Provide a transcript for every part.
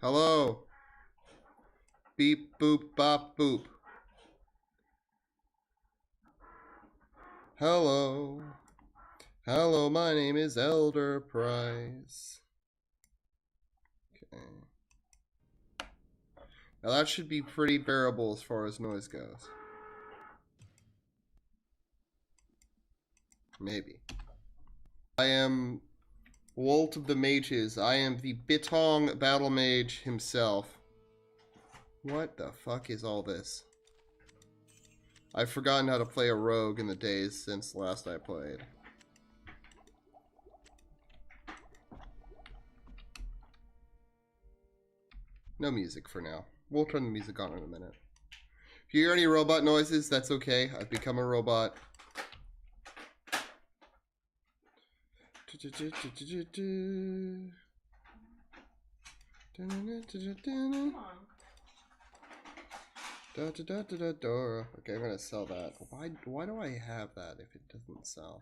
Hello. Beep boop bop boop. Hello. Hello, my name is Elder Price. Okay. Now that should be pretty bearable as far as noise goes. Maybe. I am Walt of the Mages. I am the Bitong Battle Mage himself. What the fuck is all this? I've forgotten how to play a rogue in the days since last I played. No music for now. We'll turn the music on in a minute. If you hear any robot noises, that's okay. I've become a robot. Okay, I'm gonna sell that. Why do I have that if it doesn't sell?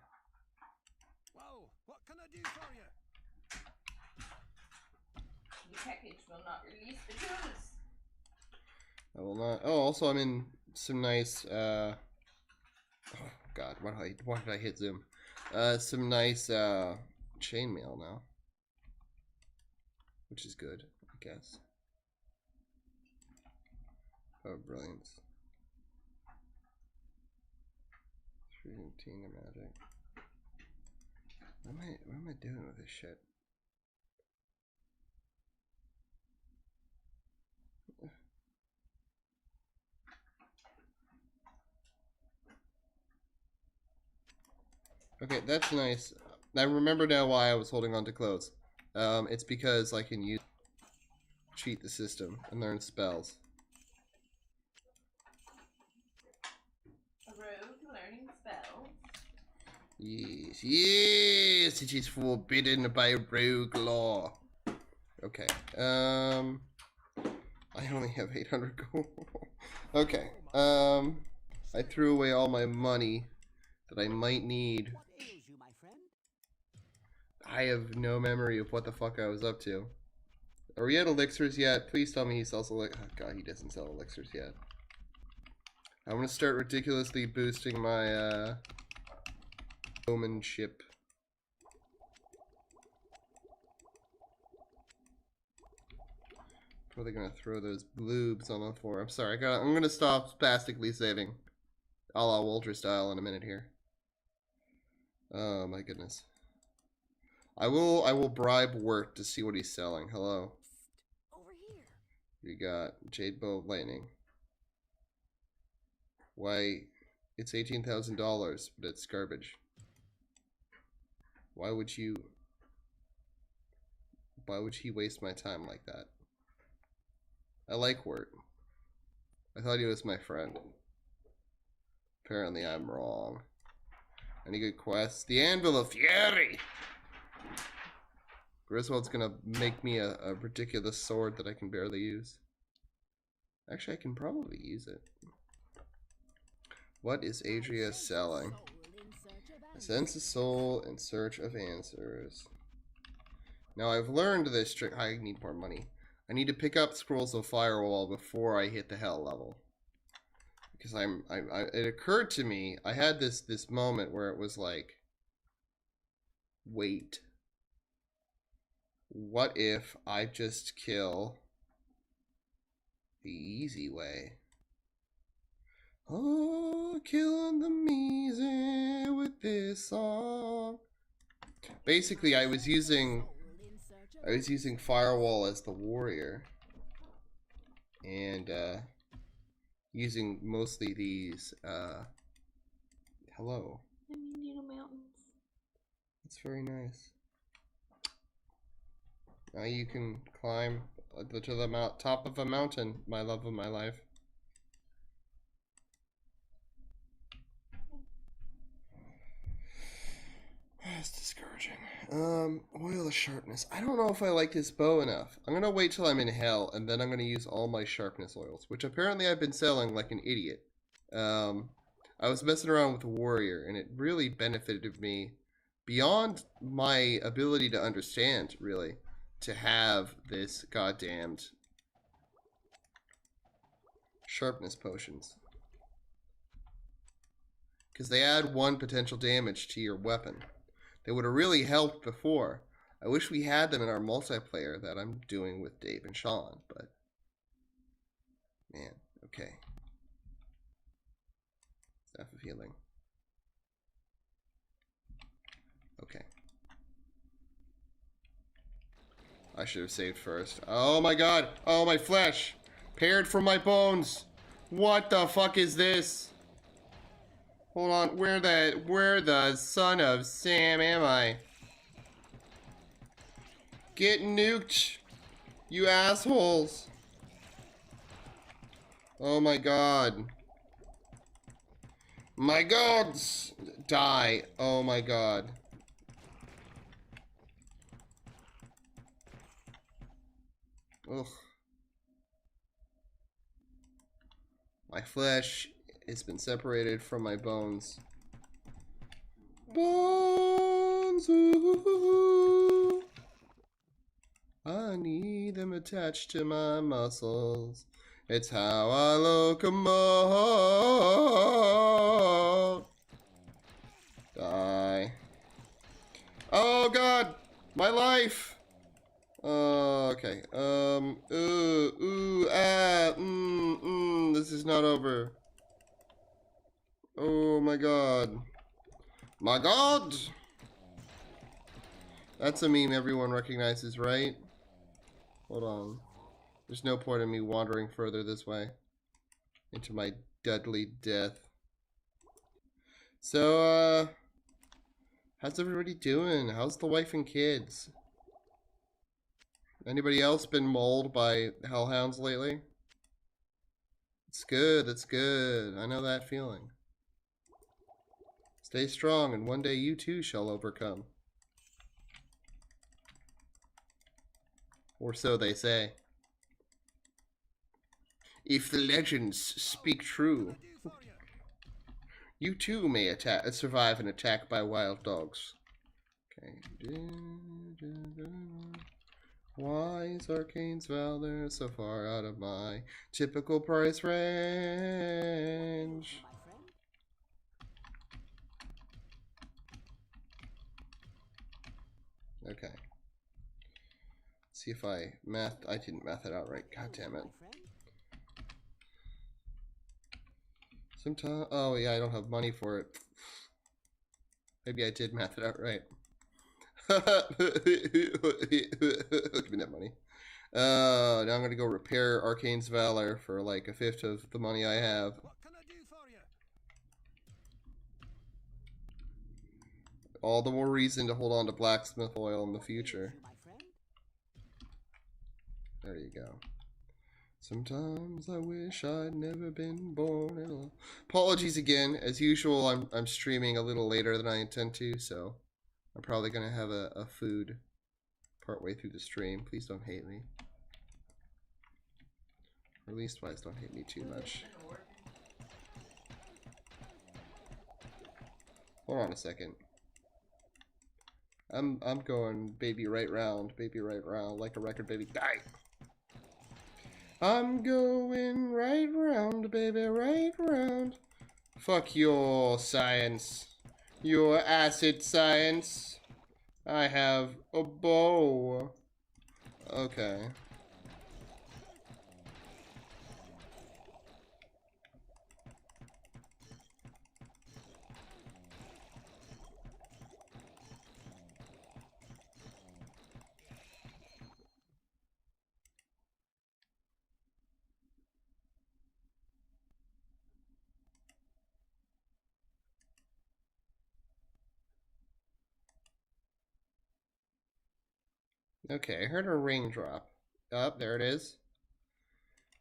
Whoa, what can I do for you? The package will not release the tools. I will not. Oh, also I'm in some nice. Oh God, why did I hit zoom? Some nice chainmail now, which is good, I guess. Oh, brilliance. 318 of magic. What am I doing with this shit? Okay, that's nice. I remember now why I was holding on to clothes. It's because I can cheat the system and learn spells. A rogue learning spells. Yes, yes, it is forbidden by rogue law. Okay, I only have 800 gold. Okay, I threw away all my money that I might need. I have no memory of what the fuck I was up to. Are we at elixirs yet? Please tell me he sells elixirs. Oh God, he doesn't sell elixirs yet. I'm gonna start ridiculously boosting my showmanship. Probably gonna throw those bloobs on the floor. I'm sorry, I'm gonna stop spastically saving, a la Walter style, in a minute here. Oh my goodness. I will bribe Wirt to see what he's selling. Hello. Over here. You got Jade Bow of Lightning. Why, it's $18,000, but it's garbage. Why would he waste my time like that? I like Wirt. I thought he was my friend. Apparently I'm wrong. Any good quests? The Anvil of Fury! Griswold's gonna make me a ridiculous sword that I can barely use. Actually, I can probably use it. What is Adria selling? A sense of soul in search of answers. Now I've learned this trick. I need more money. I need to pick up Scrolls of Firewall before I hit the hell level. Because it occurred to me, I had this moment where it was like, wait. What if I just kill the easy way? Oh, killing them easy with this song. Basically, I was using Firewall as the warrior, and using mostly these. Hello. Mountains. That's very nice. Now you can climb to the top of a mountain, my love of my life. That's discouraging. Oil of sharpness. I don't know if I like this bow enough. I'm gonna wait till I'm in hell, and then I'm gonna use all my sharpness oils, which apparently I've been selling like an idiot. I was messing around with the warrior, and it really benefited me beyond my ability to understand, really. to have this goddamned sharpness potions. Because they add 1 potential damage to your weapon. They would have really helped before. I wish we had them in our multiplayer that I'm doing with Dave and Sean, but man, okay. Staff of healing. Okay. I should have saved first. Oh my god! Oh, my flesh! Paired from my bones! What the fuck is this? Hold on, where the son of Sam am I? Get nuked! You assholes! Oh my god. My gods! Die. Oh my god. Ugh. My flesh has been separated from my bones. Bones, ooh. I need them attached to my muscles. It's how I locomote. Die. Oh god! My life! Okay. This is not over. Oh my god. My god! That's a meme everyone recognizes, right? Hold on. There's no point in me wandering further this way. Into my deadly death. So, how's everybody doing? How's the wife and kids? Anybody else been mauled by hellhounds lately? It's good, it's good. I know that feeling. Stay strong, and one day you too shall overcome. Or so they say. If the legends speak true, you too may survive an attack by wild dogs. Okay. Why is Arcane's Valor so far out of my typical price range? Okay. See if I didn't math it out right. God damn it. Sometimes, oh yeah, I don't have money for it. Maybe I did math it out right. Give me that money. Now I'm gonna go repair Arcane's Valor for like 1/5 of the money I have. What can I do for you? All the more reason to hold on to blacksmith oil in the future. There you go. Sometimes I wish I'd never been born. Apologies again. As usual, I'm streaming a little later than I intend to, so I'm probably gonna have a food partway through the stream. Please don't hate me. Or at least wise, don't hate me too much. Hold on a second. I'm going baby right round, like a record baby. Die! I'm going right round, baby, right round. Fuck your science. Your acid science. I have a bow. Okay. Okay, I heard a ring drop. Oh, there it is.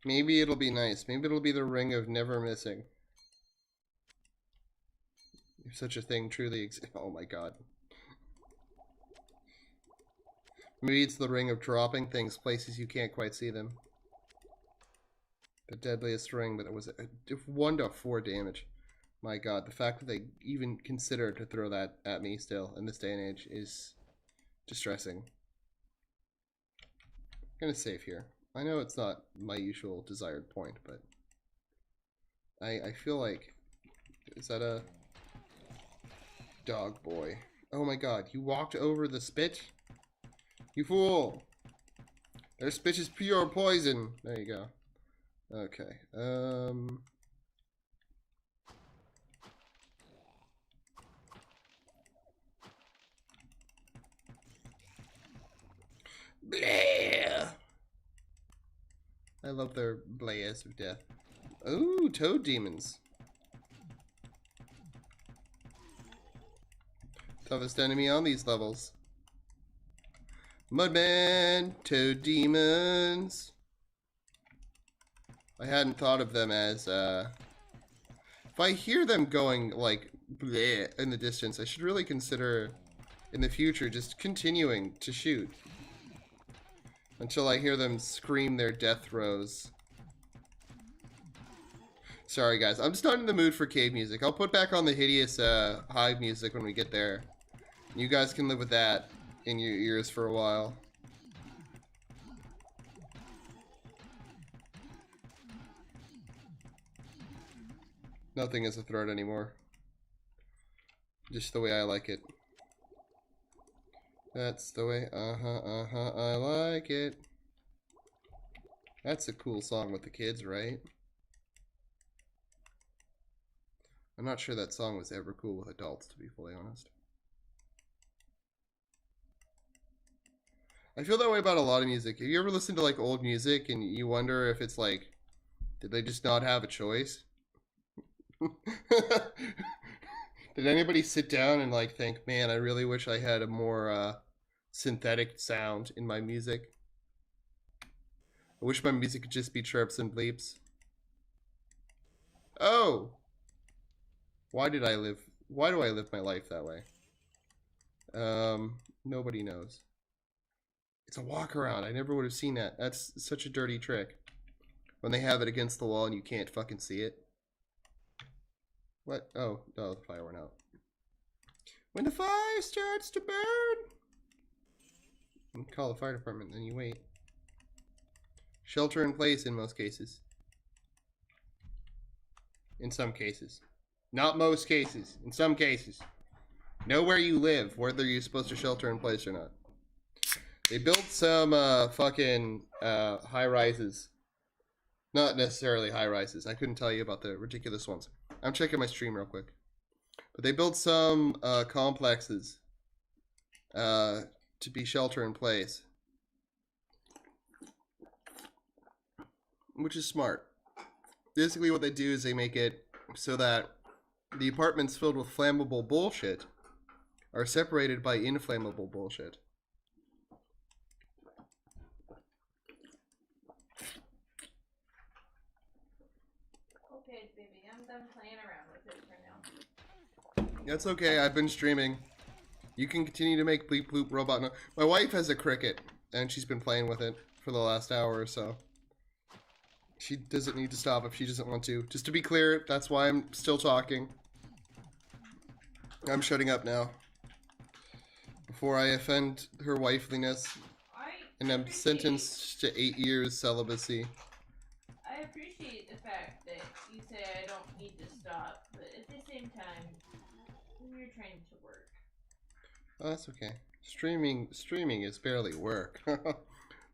Maybe it'll be nice. Maybe it'll be the ring of never missing. If such a thing truly exists. Oh my god. Maybe it's the ring of dropping things places you can't quite see them. The deadliest ring, but it was 1 to 4 damage. My god, the fact that they even considered to throw that at me still in this day and age is distressing. gonna save here. I know it's not my usual desired point, but I feel like, is that a dog boy? Oh my god, you walked over the spit? You fool! Their spit is pure poison. There you go. Okay. Blah! I love their blaze of death. Ooh, toad demons. Toughest enemy on these levels. Mudman, toad demons. I hadn't thought of them as, if I hear them going, like, bleh in the distance, I should really consider, in the future, just continuing to shoot. Until I hear them scream their death throes. Sorry, guys. I'm just not in the mood for cave music. I'll put back on the hideous, Hive music when we get there. You guys can live with that in your ears for a while. Nothing is a threat anymore. Just the way I like it. That's the way, I like it. That's a cool song with the kids, right? I'm not sure that song was ever cool with adults, to be fully honest. I feel that way about a lot of music. Have you ever listened to like old music and you wonder if it's like, did they just not have a choice? Did anybody sit down and like think, man, I really wish I had a more synthetic sound in my music? I wish my music could just be chirps and bleeps. Oh! Why do I live my life that way? Nobody knows. It's a walk around. I never would have seen that. That's such a dirty trick. When they have it against the wall and you can't fucking see it. What? Oh, the fire went out. When the fire starts to burn! You call the fire department, then you wait. Shelter in place in most cases. In some cases. Not most cases. In some cases. Know where you live, whether you're supposed to shelter in place or not. They built some fucking high rises. Not necessarily high rises. I couldn't tell you about the ridiculous ones. I'm checking my stream real quick. But they built some complexes to be shelter in place. Which is smart. Basically what they do is they make it so that the apartments filled with flammable bullshit are separated by inflammable bullshit. Okay, baby, I'm done playing around with it for now. That's okay, I've been streaming. You can continue to make bleep bloop robot no. My wife has a cricket, and she's been playing with it for the last hour or so. She doesn't need to stop if she doesn't want to. Just to be clear, that's why I'm still talking. I'm shutting up now. Before I offend her wifeliness, and I'm sentenced to 8 years celibacy. I appreciate the fact that you say I don't need to stop, but at the same time, we're trying to work. Oh, that's okay. Streaming is barely work.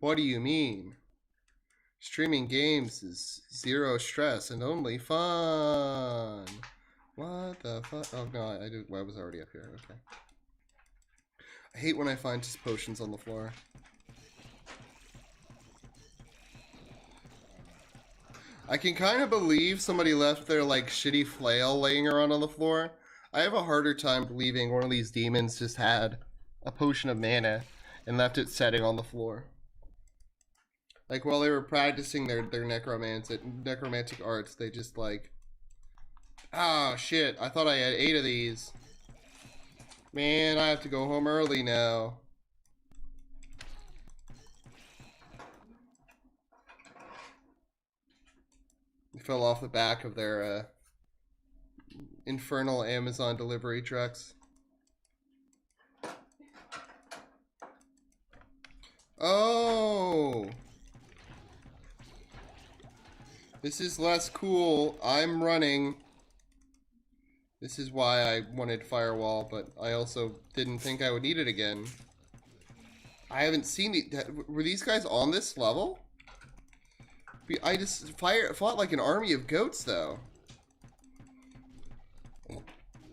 What do you mean? Streaming games is zero stress and only fun. What the fuck? Oh no, I was already up here. Okay. I hate when I find just potions on the floor. I can kind of believe somebody left their like shitty flail laying around on the floor. I have a harder time believing one of these demons just had a potion of mana and left it setting on the floor. Like while they were practicing their necromantic arts, they just like, oh shit, I thought I had 8 of these. Man, I have to go home early now. It fell off the back of their infernal Amazon delivery trucks. Oh! This is less cool. I'm running. This is why I wanted firewall, but I also didn't think I would need it again. I haven't seen the... Were these guys on this level? I just fought like an army of goats, though.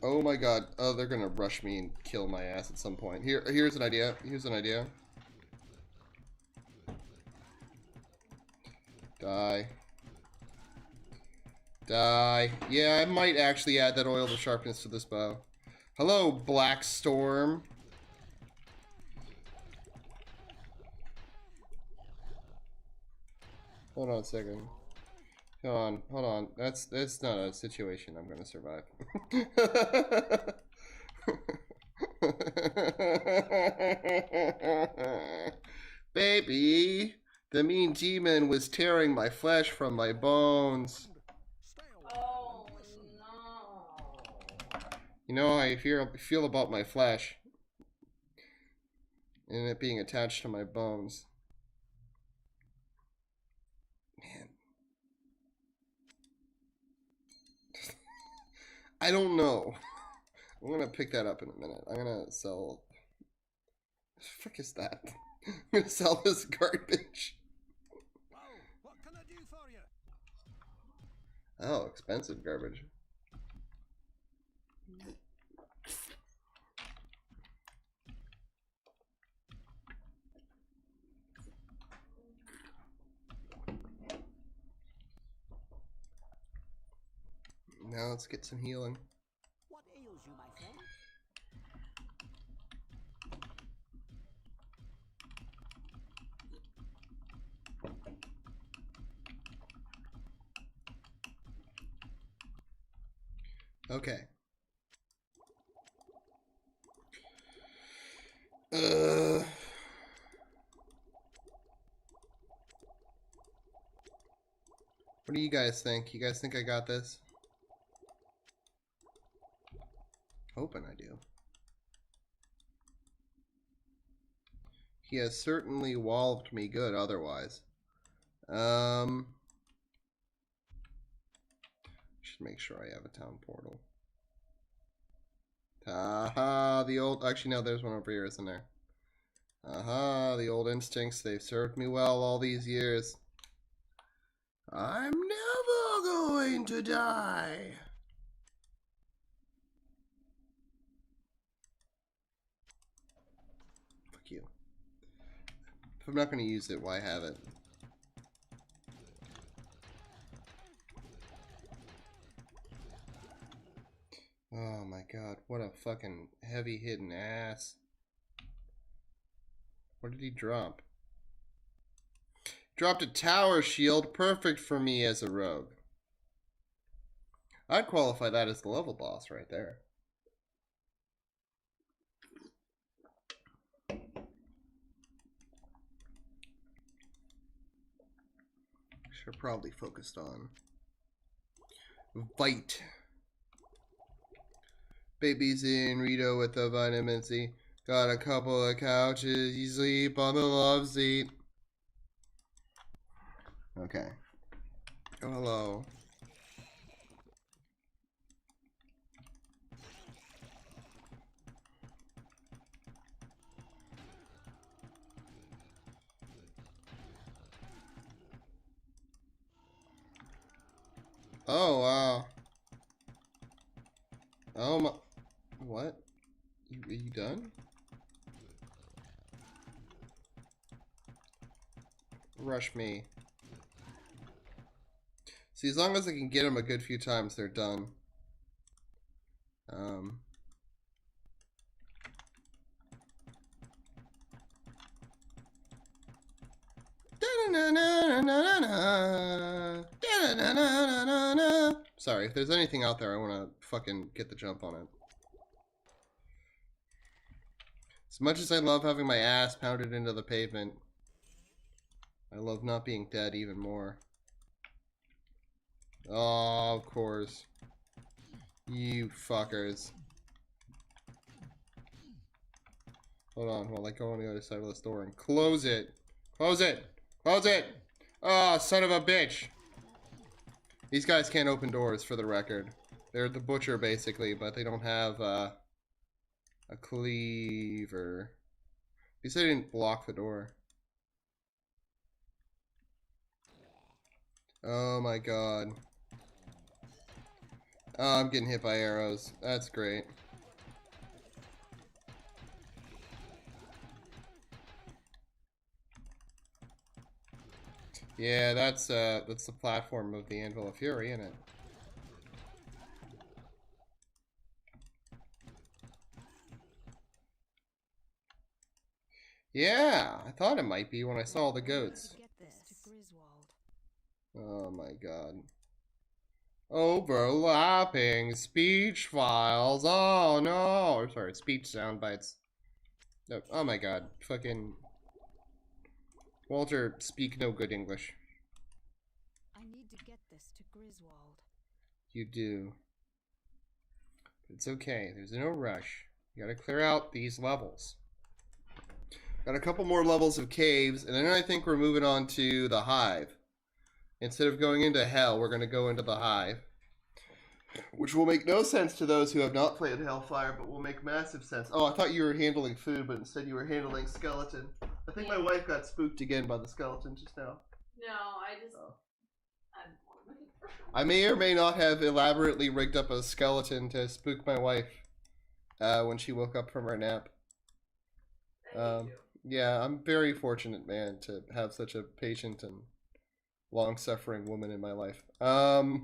Oh my god. Oh, they're gonna rush me and kill my ass at some point. Here's an idea. Here's an idea. Die. Die. Yeah, I might actually add that oil to sharpness to this bow. Hello, Black Storm. Hold on a second. Hold on. That's not a situation I'm gonna survive. Baby, the mean demon was tearing my flesh from my bones. Oh no. You know how I feel about my flesh and it being attached to my bones. Man. I don't know. I'm gonna pick that up in a minute. I'm gonna sell... What the frick is that? I'm gonna sell this garbage. Whoa, what can I do for you? Oh, expensive garbage. Now let's get some healing. What ails you, my friend? Okay. What do you guys think? You guys think I got this? Hoping I do. He has certainly walloped me good otherwise. Should make sure I have a town portal. Aha, the old... Actually, no, there's one over here, isn't there? Aha, the old instincts. They've served me well all these years. I'm never going to die. Fuck you. If I'm not going to use it, why have it? Oh my god, what a fucking heavy hitting ass. What did he drop? Dropped a tower shield, perfect for me as a rogue. I'd qualify that as the level boss right there. Should have probably focused on Bite. Baby's in Rito with the vitamin C. Got a couple of couches. You sleep on the love seat. Okay. Oh, hello. Oh, wow. Oh, my... What? Are you done? Rush me. See, as long as I can get them a good few times, they're done. Sorry, if there's anything out there, I want to fucking get the jump on it. As much as I love having my ass pounded into the pavement, I love not being dead even more. Oh, of course. You fuckers. Hold on, while I go on the other side of this door and close it. Close it! Close it! Oh, son of a bitch! These guys can't open doors, for the record. They're the butcher, basically, but they don't have a cleaver. At least they didn't block the door. Oh my god. Oh, I'm getting hit by arrows. That's great. Yeah, that's the platform of the Anvil of Fury, isn't it? Yeah, I thought it might be when I saw the goats. Oh my god. Overlapping speech files. Oh no. Sorry, speech sound bites. No, oh my god. Fucking Walter, speak no good English. I need to get this to Griswold. You do. It's okay. There's no rush. You gotta clear out these levels. Got a couple more levels of caves, and then I think we're moving on to the Hive. Instead of going into hell, we're going to go into the Hive. Which will make no sense to those who have not played Hellfire, but will make massive sense. Oh, I thought you were handling food, but instead you were handling skeleton. I think my wife got spooked again by the skeleton just now. No, I just... Oh. I'm... I may or may not have elaborately rigged up a skeleton to spook my wife when she woke up from her nap. Yeah, I'm very fortunate, man, to have such a patient and long-suffering woman in my life. Oh,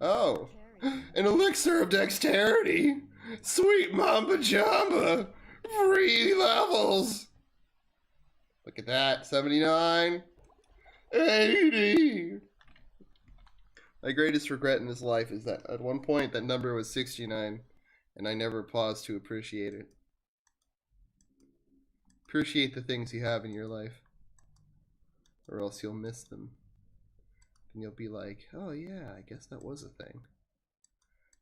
an elixir of dexterity. Sweet Mamba Jamba. Free levels. Look at that. 79. 80. My greatest regret in this life is that at one point that number was 69, and I never paused to appreciate it. Appreciate the things you have in your life, or else you'll miss them. And you'll be like, oh yeah, I guess that was a thing.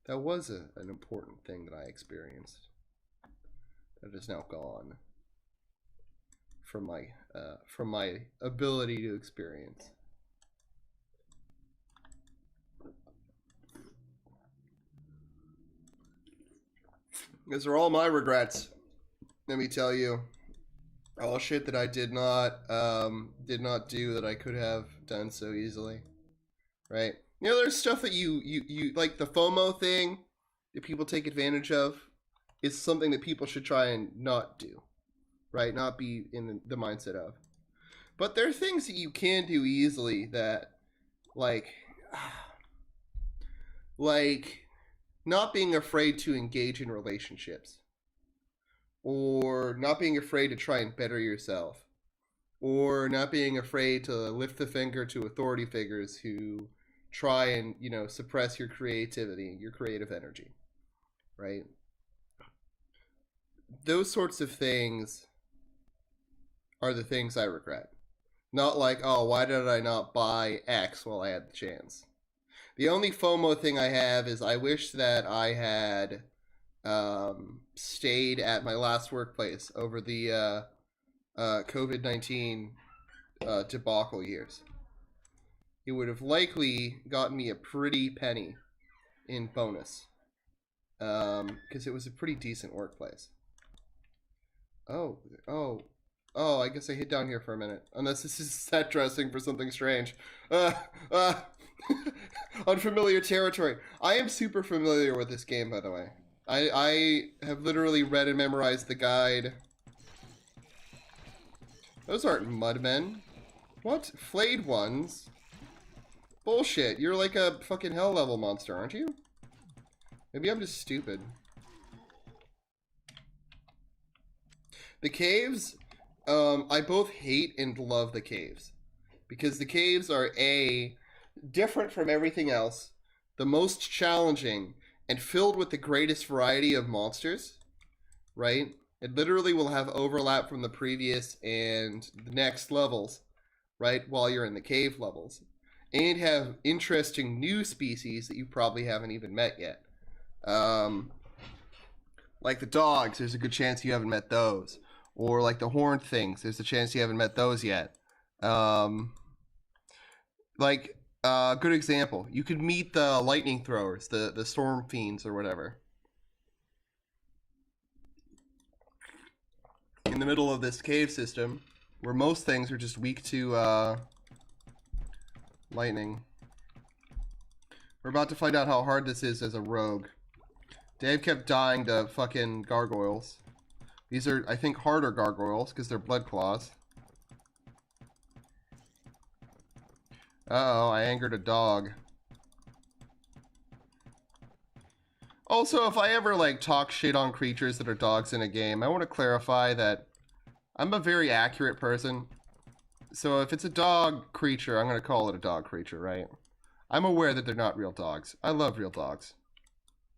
That was an important thing that I experienced. That is now gone from my ability to experience. These are all my regrets. Let me tell you. All shit that I did not do that I could have done so easily. Right? You know, there's stuff that you like the FOMO thing that people take advantage of is something that people should try and not do. Right? Not be in the mindset of. But there are things that you can do easily that like not being afraid to engage in relationships. Or not being afraid to try and better yourself. Or not being afraid to lift the finger to authority figures who try and, you know, suppress your creativity, your creative energy. Right? Those sorts of things are the things I regret. Not like, oh, why did I not buy X while I had the chance? The only FOMO thing I have is I wish that I had stayed at my last workplace over the COVID-19 debacle years. It would have likely gotten me a pretty penny in bonus because it was a pretty decent workplace. Oh, I guess I hid down here for a minute. Unless this is set dressing for something strange. Unfamiliar territory. I am super familiar with this game, by the way. I have literally read and memorized the guide. Those aren't mudmen. What? Flayed ones? Bullshit. You're like a fucking hell level monster, aren't you? Maybe I'm just stupid. The caves, I both hate and love the caves. Because the caves are A, different from everything else, the most challenging, and filled with the greatest variety of monsters, right? It literally will have overlap from the previous and the next levels, right? While you're in the cave levels. And have interesting new species that you probably haven't even met yet. Like the dogs, there's a good chance you haven't met those. Or like the horned things, there's a chance you haven't met those yet. Like Good example. You could meet the lightning throwers, the storm fiends or whatever. In the middle of this cave system, where most things are just weak to lightning. We're about to find out how hard this is as a rogue. Dave kept dying to fucking gargoyles. These are, I think, harder gargoyles because they're blood claws. Uh-oh, I angered a dog. Also, if I ever, like, talk shit on creatures that are dogs in a game, I want to clarify that I'm a very accurate person. So if it's a dog creature, I'm going to call it a dog creature, right? I'm aware that they're not real dogs. I love real dogs.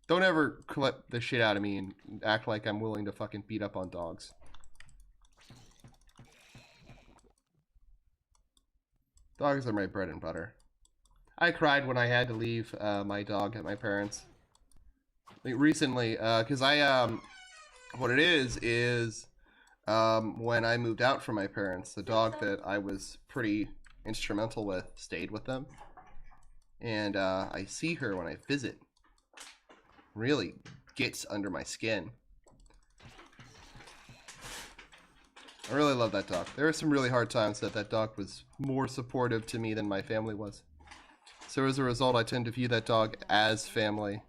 Don't ever clip the shit out of me and act like I'm willing to fucking beat up on dogs. Dogs are my bread and butter. I cried when I had to leave my dog at my parents'. Like recently, because what it is when I moved out from my parents, the dog that I was pretty instrumental with stayed with them. And I see her when I visit. Really gets under my skin. I really love that dog. There were some really hard times that dog was more supportive to me than my family was. So as a result, I tend to view that dog as family.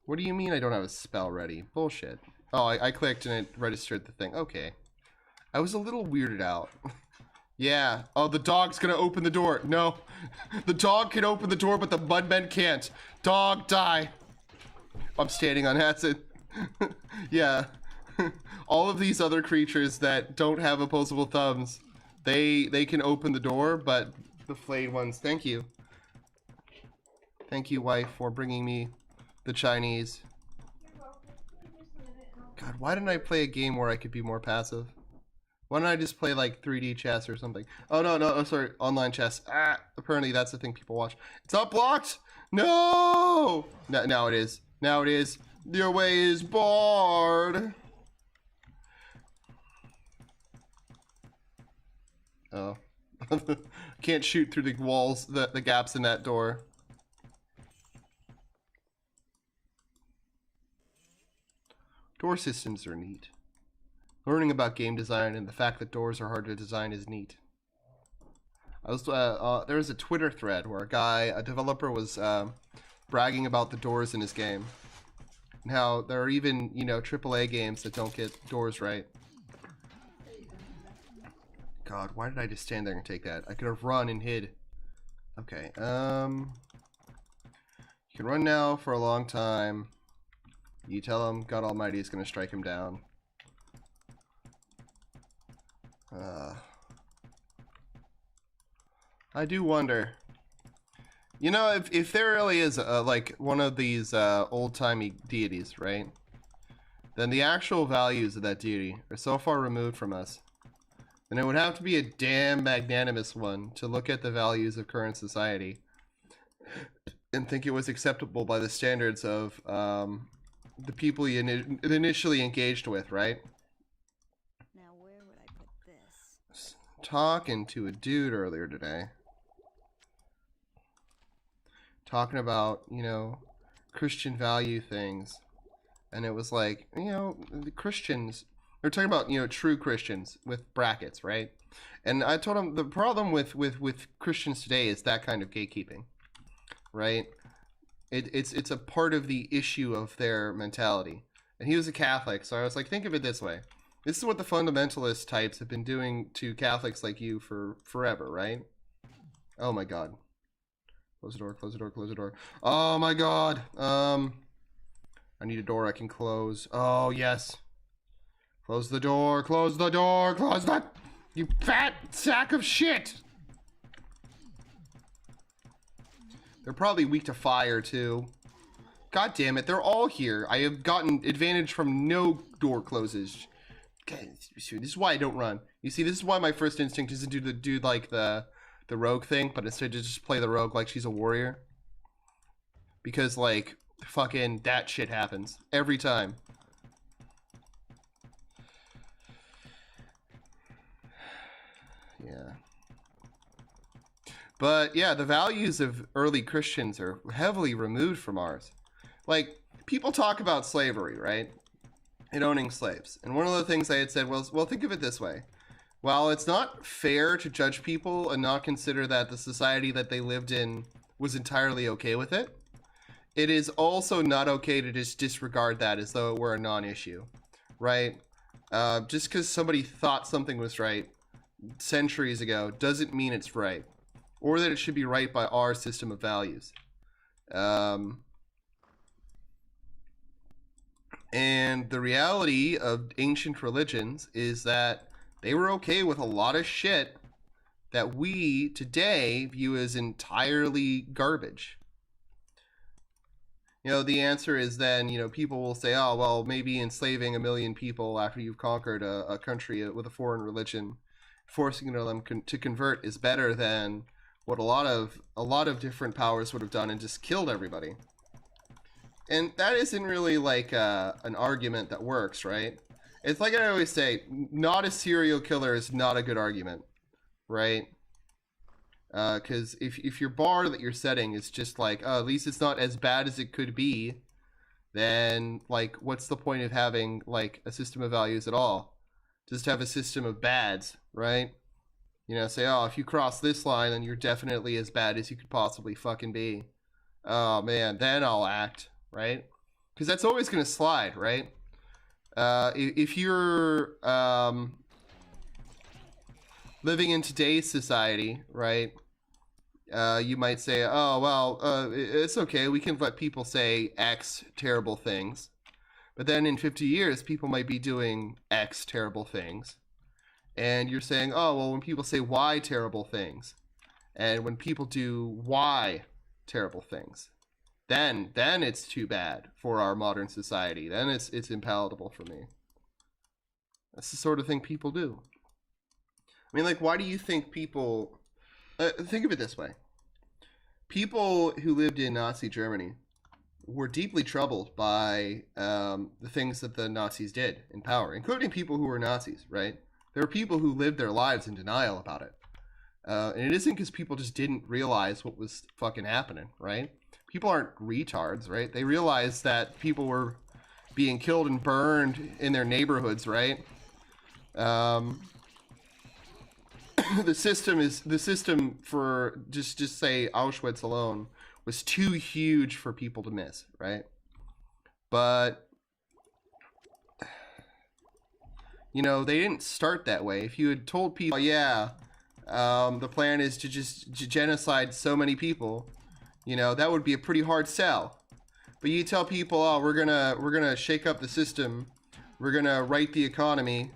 What do you mean I don't have a spell ready? Bullshit. Oh, I clicked and it registered the thing. Okay. I was a little weirded out. Yeah. Oh, the dog's gonna open the door. No. The dog can open the door, but the mudmen can't. Dog, die. I'm standing on acid. Yeah. All of these other creatures that don't have opposable thumbs, they can open the door, but the flayed ones, thank you. Thank you, wife, for bringing me the Chinese. God, why didn't I play a game where I could be more passive? Why don't I just play like 3D chess or something? Oh, no, oh, sorry, online chess. Apparently that's the thing people watch. It's not blocked! No! Now it is. Now it is. Your way is barred. Oh. Can't shoot through the walls, the gaps in that door. Door systems are neat. Learning about game design and the fact that doors are hard to design is neat. I was there was a Twitter thread where a developer was bragging about the doors in his game. And how there are even, you know, AAA games that don't get doors right. God, why did I just stand there and take that? I could have run and hid. Okay, you can run now for a long time. You tell him God Almighty is going to strike him down. I do wonder. You know, if there really is like one of these old-timey deities, right? Then the actual values of that deity are so far removed from us. And it would have to be a damn magnanimous one to look at the values of current society and think it was acceptable by the standards of the people you initially engaged with, right? Now where would I put this? Talking to a dude earlier today. Talking about, you know, Christian value things. And it was like, you know, the Christians, they're talking about, you know, true Christians with brackets, right? And I told him the problem with Christians today is that kind of gatekeeping, right? It's a part of the issue of their mentality. And he was a Catholic, so I was like, think of it this way. This is what the fundamentalist types have been doing to Catholics like you for forever, right? Oh my god. Close the door, close the door, close the door. Oh my god. I need a door I can close. Oh, yes. Close the door, close the door, close the... You fat sack of shit! They're probably weak to fire, too. God damn it, they're all here. I have gotten advantage from no door closes. Okay, this is why I don't run. You see, this is why my first instinct isn't to do like the rogue thing, but instead to just play the rogue like she's a warrior. Because, like, fucking that shit happens. Every time. Yeah. But yeah, the values of early Christians are heavily removed from ours. Like, people talk about slavery, right? And owning slaves. And one of the things I had said was, well, think of it this way. While it's not fair to judge people and not consider that the society that they lived in was entirely okay with it, it is also not okay to just disregard that as though it were a non-issue, right? Just because somebody thought something was right centuries ago doesn't mean it's right, or that it should be right by our system of values. And the reality of ancient religions is that they were okay with a lot of shit that we today view as entirely garbage. You know, the answer is then, you know, people will say, oh, well, maybe enslaving 1 million people after you've conquered a country with a foreign religion, forcing them to convert is better than what a lot of different powers would have done and just killed everybody. And that isn't really like an argument that works, right? It's like I always say, not a serial killer is not a good argument, right? Because if your bar that you're setting is just like, oh, at least it's not as bad as it could be, then like, what's the point of having like a system of values at all? Just have a system of bads, right? You know, say, oh, if you cross this line, then you're definitely as bad as you could possibly fucking be. Oh man, then I'll act, right? Because that's always going to slide, right? If you're living in today's society, right? You might say, oh, well, it's okay. We can let people say X terrible things. But then in 50 years, people might be doing X terrible things. And you're saying, oh, well, when people say Y terrible things, and when people do Y terrible things, then it's too bad for our modern society. Then it's impalatable for me. That's the sort of thing people do. I mean, like, why do you think people... think of it this way. People who lived in Nazi Germany were deeply troubled by the things that the Nazis did in power, including people who were Nazis, right? There were people who lived their lives in denial about it. And it isn't because people just didn't realize what was fucking happening, right? People aren't retards, right? They realized that people were being killed and burned in their neighborhoods, right? The system for just say Auschwitz alone was too huge for people to miss, right? But you know, they didn't start that way. If you had told people, oh, yeah, the plan is to just genocide so many people, you know, that would be a pretty hard sell. But you tell people, oh, we're gonna shake up the system, we're gonna right the economy,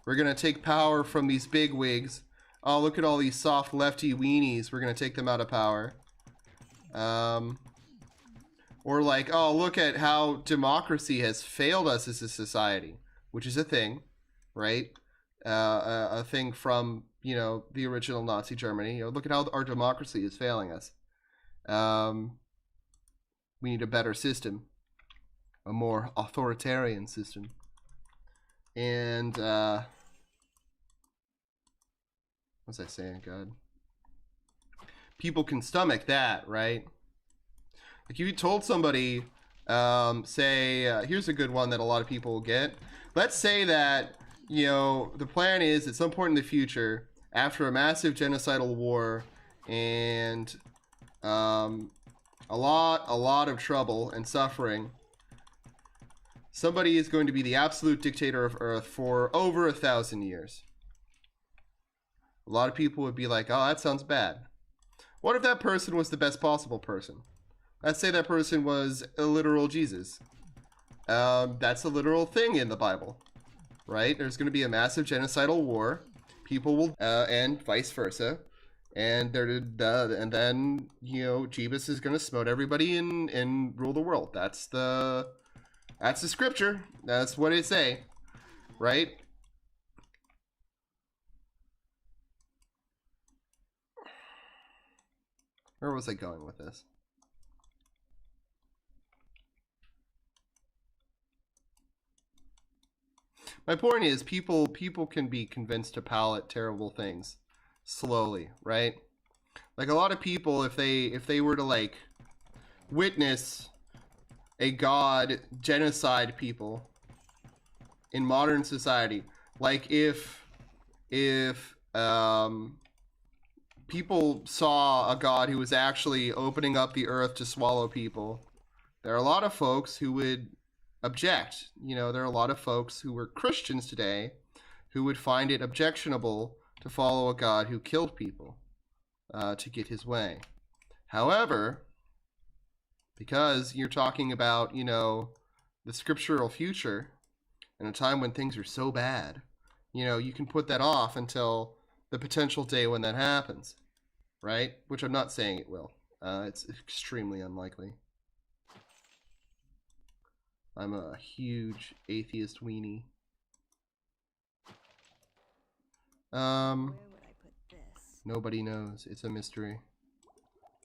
we're gonna take power from these bigwigs. Oh, look at all these soft lefty weenies, we're gonna take them out of power. Or like, oh, look at how democracy has failed us as a society, which is a thing, right? A thing from, you know, the original Nazi Germany. You know, look at how our democracy is failing us. We need a better system, a more authoritarian system. And what was I saying? God, people can stomach that, right? Like, you told somebody, say, here's a good one that a lot of people will get. Let's say that, you know, the plan is at some point in the future, after a massive genocidal war and a lot of trouble and suffering, somebody is going to be the absolute dictator of Earth for over 1,000 years. A lot of people would be like, oh, that sounds bad. What if that person was the best possible person? Let's say that person was a literal Jesus. That's a literal thing in the Bible, right? There's going to be a massive genocidal war. People will, and vice versa. And and then, you know, Jeebus is going to smote everybody and rule the world. That's the scripture. That's what it say, right? Where was I going with this? My point is, people can be convinced to palate terrible things slowly, right? Like a lot of people, if they were to like witness a god genocide people in modern society, like if people saw a god who was actually opening up the earth to swallow people, there are a lot of folks who would object. You know, there are a lot of folks who were Christians today who would find it objectionable to follow a god who killed people to get his way. However, because you're talking about, you know, the scriptural future in a time when things are so bad, you know, you can put that off until the potential day when that happens, right? Which I'm not saying it will. It's extremely unlikely. I'm a huge atheist weenie. Where would I put this? Nobody knows. It's a mystery.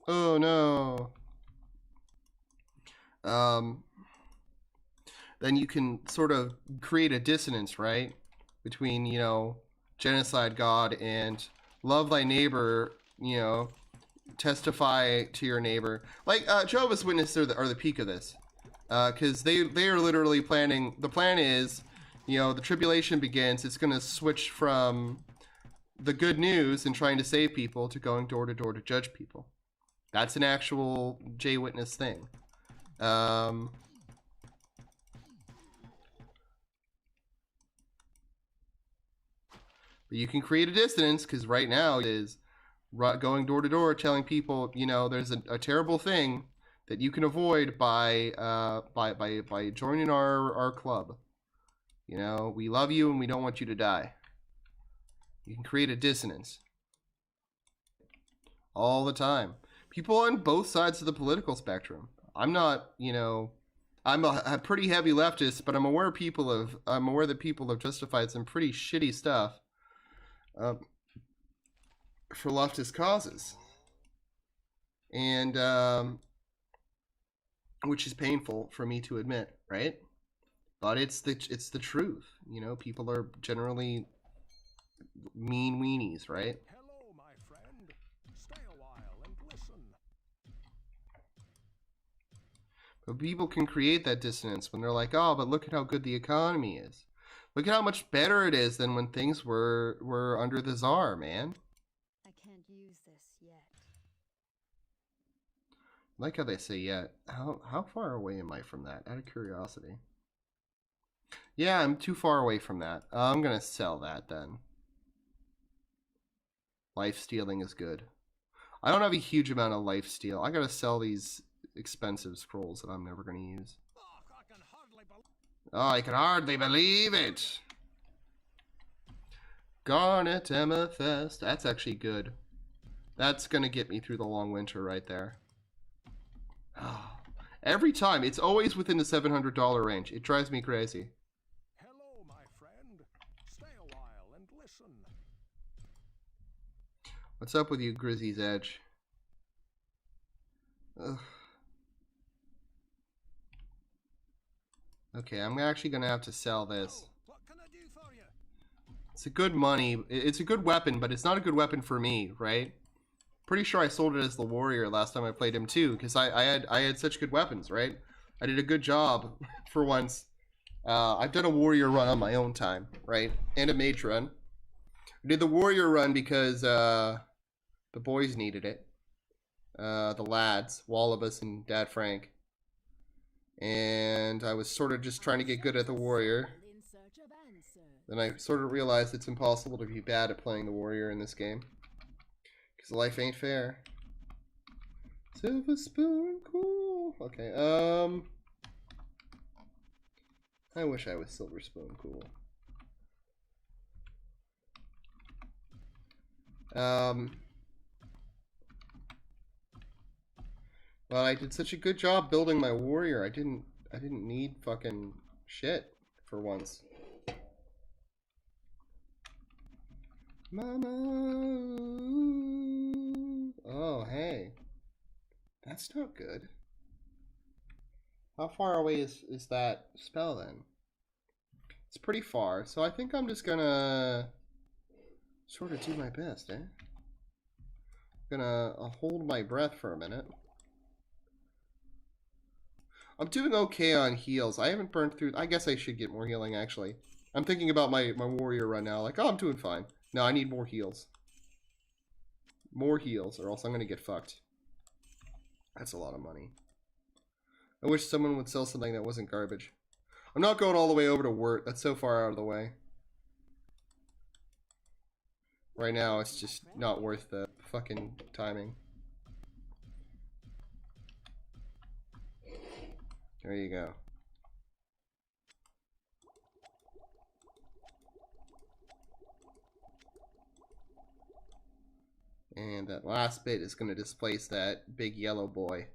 Oh no. Then you can sort of create a dissonance, right? Between, you know, genocide God and love thy neighbor, you know, testify to your neighbor. Like, Jehovah's Witnesses are the peak of this. Because they are literally planning, the plan is, you know, the tribulation begins, it's going to switch from the good news and trying to save people to going door to door to judge people. That's an actual J Witness thing. But you can create a dissonance because right now it is going door to door telling people, you know, there's a terrible thing that you can avoid by joining our club. You know, we love you and we don't want you to die. You can create a dissonance all the time. People on both sides of the political spectrum. I'm not, you know, I'm a pretty heavy leftist, but I'm aware that people have justified some pretty shitty stuff for leftist causes, and which is painful for me to admit, right? But it's the truth. You know, people are generally mean weenies, right? Hello, my friend. Stay a while and listen. But people can create that dissonance when they're like, oh, but look at how good the economy is. Look at how much better it is than when things were under the czar, man. I can't use this yet. I like how they say yet. How far away am I from that? Out of curiosity. Yeah, I'm too far away from that. I'm gonna sell that then. Life stealing is good. I don't have a huge amount of life steal. I gotta sell these expensive scrolls that I'm never gonna use. Oh, I can hardly believe it. Garnet Amethyst. That's actually good. That's gonna get me through the long winter right there. Oh, every time. It's always within the $700 range. It drives me crazy. Hello, my friend. Stay a while and listen. What's up with you, Grizzy's Edge? Ugh. Okay, I'm actually gonna have to sell this. What can I do for you? It's a good money. It's a good weapon, but it's not a good weapon for me, right? Pretty sure I sold it as the warrior last time I played him too, because I had such good weapons, right? I did a good job for once. I've done a warrior run on my own time, right? And a mage run. I did the warrior run because the boys needed it. The lads, Wallaby and Dad Frank. And I was sort of just trying to get good at the warrior. In search of answers. Then I sort of realized it's impossible to be bad at playing the warrior in this game. Because life ain't fair. Silver spoon, cool. Okay, I wish I was silver spoon, cool. Well, I did such a good job building my warrior. I didn't need fucking shit for once. Mama. Oh, hey. That's not good. How far away is that spell then? It's pretty far, so I think I'm just gonna sort of do my best, eh? Gonna hold my breath for a minute. I'm doing okay on heals. I haven't burned through... I guess I should get more healing, actually. I'm thinking about my warrior right now. Like, oh, I'm doing fine. No, I need more heals. More heals, or else I'm gonna get fucked. That's a lot of money. I wish someone would sell something that wasn't garbage. I'm not going all the way over to Wirt. That's so far out of the way. Right now, it's just not worth the fucking timing. There you go. And that last bit is going to displace that big yellow boy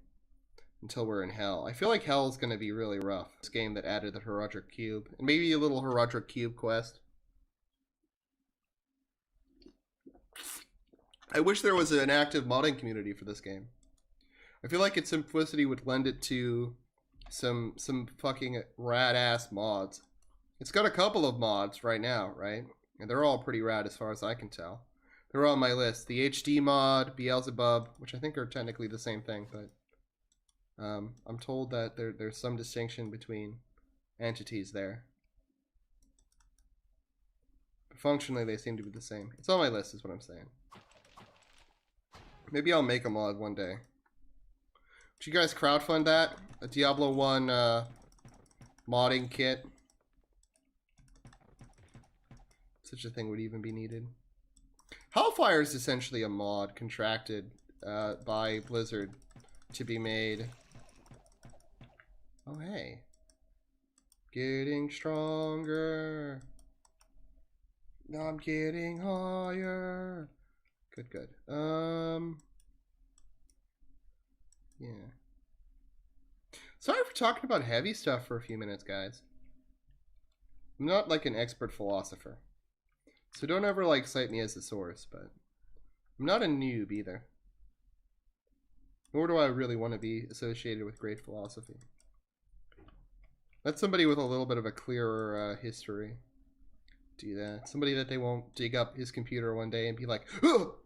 until we're in Hell. I feel like Hell is going to be really rough. This game that added the Herodric Cube. And maybe a little Herodric Cube quest. I wish there was an active modding community for this game. I feel like its simplicity would lend it to some fucking rad-ass mods. It's got a couple of mods right now, right? And they're all pretty rad as far as I can tell. They're on my list. The HD mod, Beelzebub, which I think are technically the same thing, but I'm told that there's some distinction between entities there. But functionally, they seem to be the same. It's on my list, is what I'm saying. Maybe I'll make a mod one day. Would you guys crowdfund that? A Diablo 1 modding kit? Such a thing would even be needed. Hellfire is essentially a mod contracted by Blizzard to be made. Oh, hey. Getting stronger. Now I'm getting higher. Good, good. Yeah. Sorry for talking about heavy stuff for a few minutes, guys. I'm not like an expert philosopher. So don't ever like cite me as a source, but I'm not a noob either. Nor do I really want to be associated with great philosophy. Let somebody with a little bit of a clearer history do that. Somebody that they won't dig up his computer one day and be like, oh!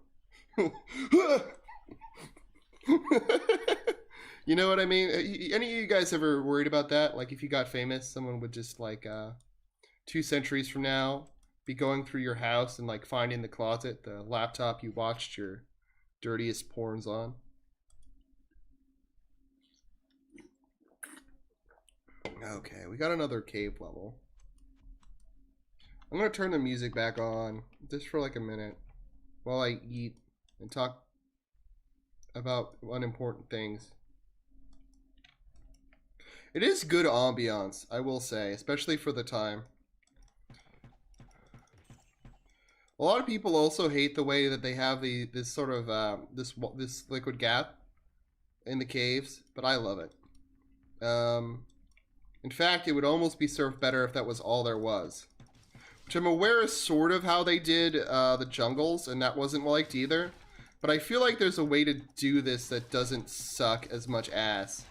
You know what I mean? Any of you guys ever worried about that? Like if you got famous, someone would just like 2 centuries from now be going through your house and like find in the closet the laptop you watched your dirtiest porns on. Okay, we got another cave level. I'm gonna turn the music back on just for like a minute while I eat and talk about unimportant things. It is good ambiance, I will say, especially for the time. A lot of people also hate the way that they have this sort of this liquid gap in the caves, but I love it. In fact, it would almost be served better if that was all there was. Which I'm aware is sort of how they did the jungles, and that wasn't liked either. But I feel like there's a way to do this that doesn't suck as much ass.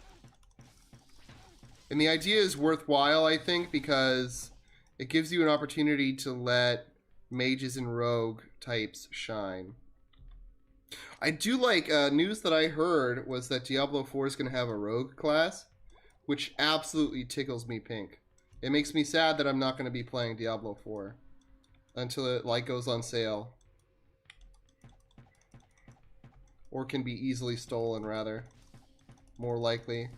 And the idea is worthwhile, I think, because it gives you an opportunity to let mages and rogue types shine. I do like, news that I heard was that Diablo 4 is going to have a rogue class, which absolutely tickles me pink. It makes me sad that I'm not going to be playing Diablo 4 until it like goes on sale. Or can be easily stolen, rather. More likely.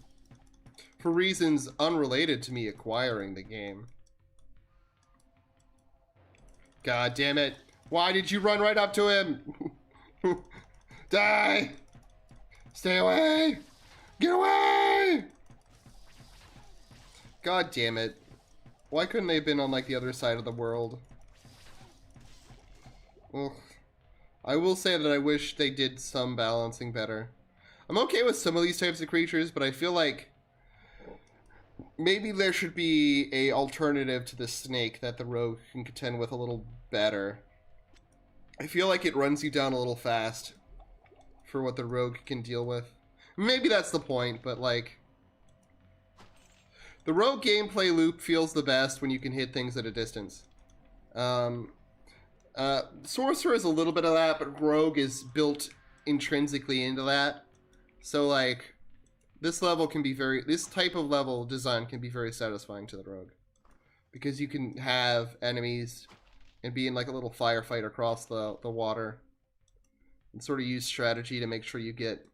For reasons unrelated to me acquiring the game. God damn it. Why did you run right up to him? Die! Stay away! Get away! God damn it. Why couldn't they have been on like the other side of the world? Ugh. I will say that I wish they did some balancing better. I'm okay with some of these types of creatures, but I feel like maybe there should be a alternative to the snake that the rogue can contend with a little better. I feel like it runs you down a little fast for what the rogue can deal with. Maybe that's the point, but like the rogue gameplay loop feels the best when you can hit things at a distance. Sorcerer is a little bit of that, but rogue is built intrinsically into that. So like this type of level design can be very satisfying to the rogue, because you can have enemies and be in like a little firefight across the water and sort of use strategy to make sure you get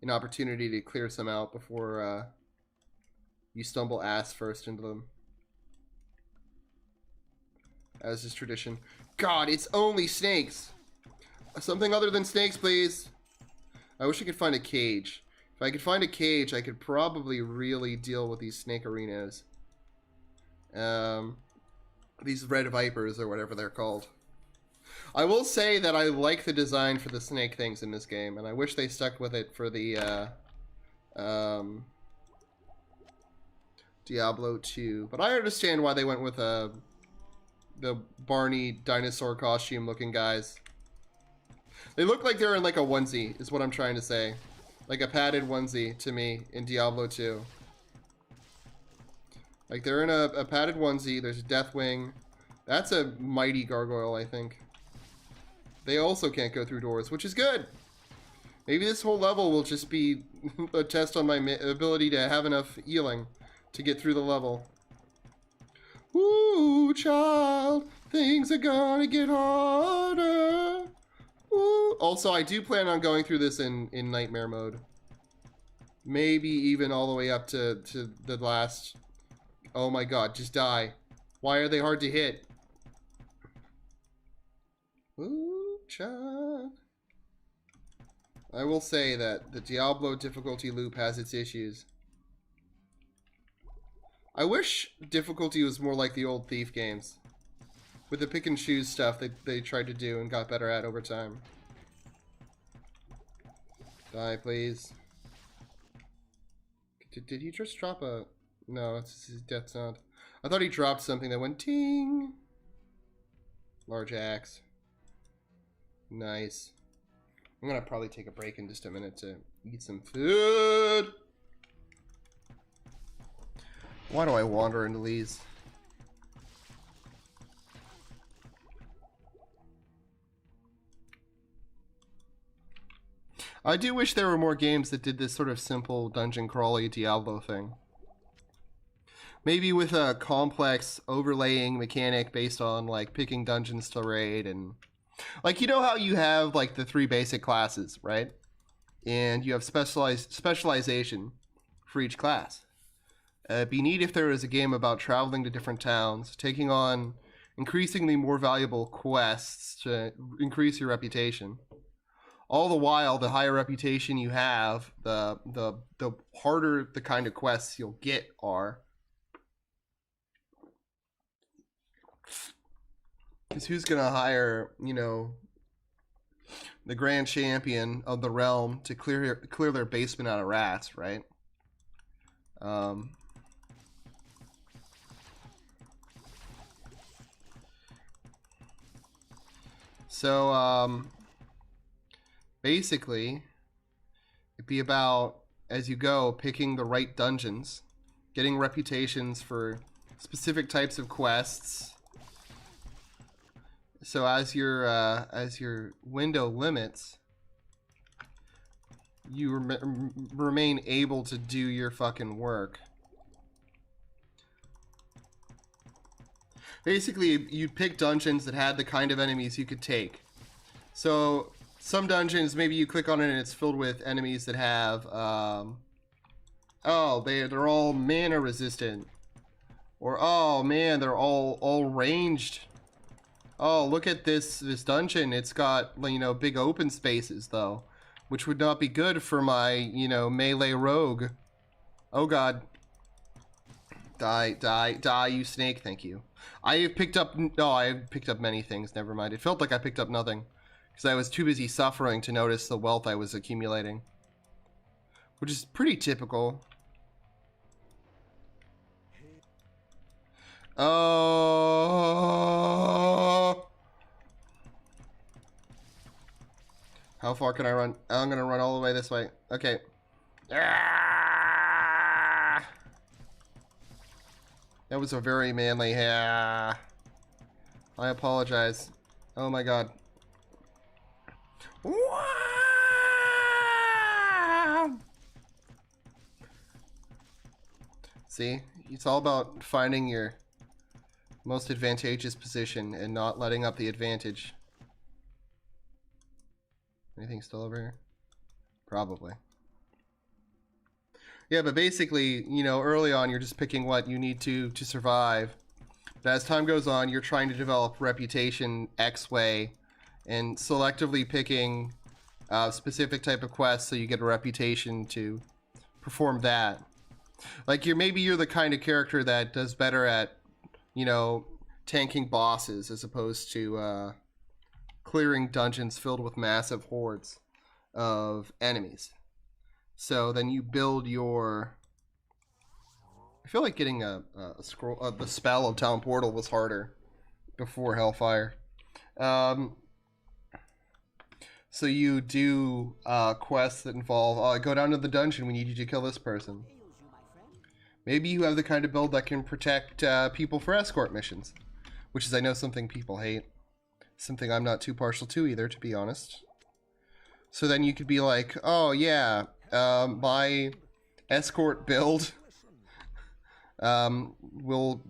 an opportunity to clear some out before you stumble ass first into them. As is tradition. God, it's only snakes! Something other than snakes, please! I wish I could find a cage. If I could find a cage, I could probably really deal with these snake arenas. These red vipers, or whatever they're called. I will say that I like the design for the snake things in this game, and I wish they stuck with it for the Diablo 2. But I understand why they went with the Barney dinosaur costume looking guys. They look like they're in like a onesie, is what I'm trying to say. Like a padded onesie to me in Diablo 2. Like they're in a padded onesie, there's a Deathwing. That's a mighty gargoyle, I think. They also can't go through doors, which is good. Maybe this whole level will just be a test on my ability to have enough healing to get through the level. Ooh, child, things are gonna get harder. Ooh. Also, I do plan on going through this in nightmare mode. Maybe even all the way up to the last... Oh my god, just die. Why are they hard to hit? Ooh, child. I will say that the Diablo difficulty loop has its issues. I wish difficulty was more like the old Thief games, with the pick and choose stuff that they tried to do and got better at over time. Die, please. Did he just drop a... No, it's his death sound. I thought he dropped something that went ting. Large axe. Nice. I'm gonna probably take a break in just a minute to eat some food. Why do I wander into these? I do wish there were more games that did this sort of simple dungeon crawly Diablo thing. Maybe with a complex overlaying mechanic based on like picking dungeons to raid, and like, you know how you have like the 3 basic classes, right? And you have specialization for each class. It'd be neat if there was a game about traveling to different towns, taking on increasingly more valuable quests to increase your reputation. All the while, the higher reputation you have, the harder the kind of quests you'll get are. Because who's gonna hire, you know, the grand champion of the realm to clear their basement out of rats, right? So basically, it'd be about, as you go, picking the right dungeons, getting reputations for specific types of quests. So as your window limits, you remain able to do your fucking work. Basically, you'd pick dungeons that had the kind of enemies you could take. So some dungeons, maybe you click on it and it's filled with enemies that have, oh, they're all mana resistant. Or, oh man, they're all ranged. Oh, look at this dungeon. It's got, you know, big open spaces though, which would not be good for my, you know, melee rogue. Oh god. Die, you snake, thank you. I have picked up many things, never mind. It felt like I picked up nothing, because I was too busy suffering to notice the wealth I was accumulating. Which is pretty typical. Oh. How far can I run? I'm gonna run all the way this way. Okay. Ah! That was a very manly. I apologize. Oh my god. See? It's all about finding your most advantageous position and not letting up the advantage. Anything still over here? Probably. Yeah, but basically, you know, early on you're just picking what you need to survive. But as time goes on, you're trying to develop reputation X way and selectively picking a specific type of quest so you get a reputation to perform that. Like maybe you're the kind of character that does better at, you know, tanking bosses as opposed to clearing dungeons filled with massive hordes of enemies. So then you build your... I feel like getting a scroll, the spell of Town Portal was harder before Hellfire. So you do quests that involve, go down to the dungeon, we need you to kill this person. Maybe you have the kind of build that can protect people for escort missions, which is, I know, something people hate. Something I'm not too partial to either, to be honest. So then you could be like, oh yeah, my escort build will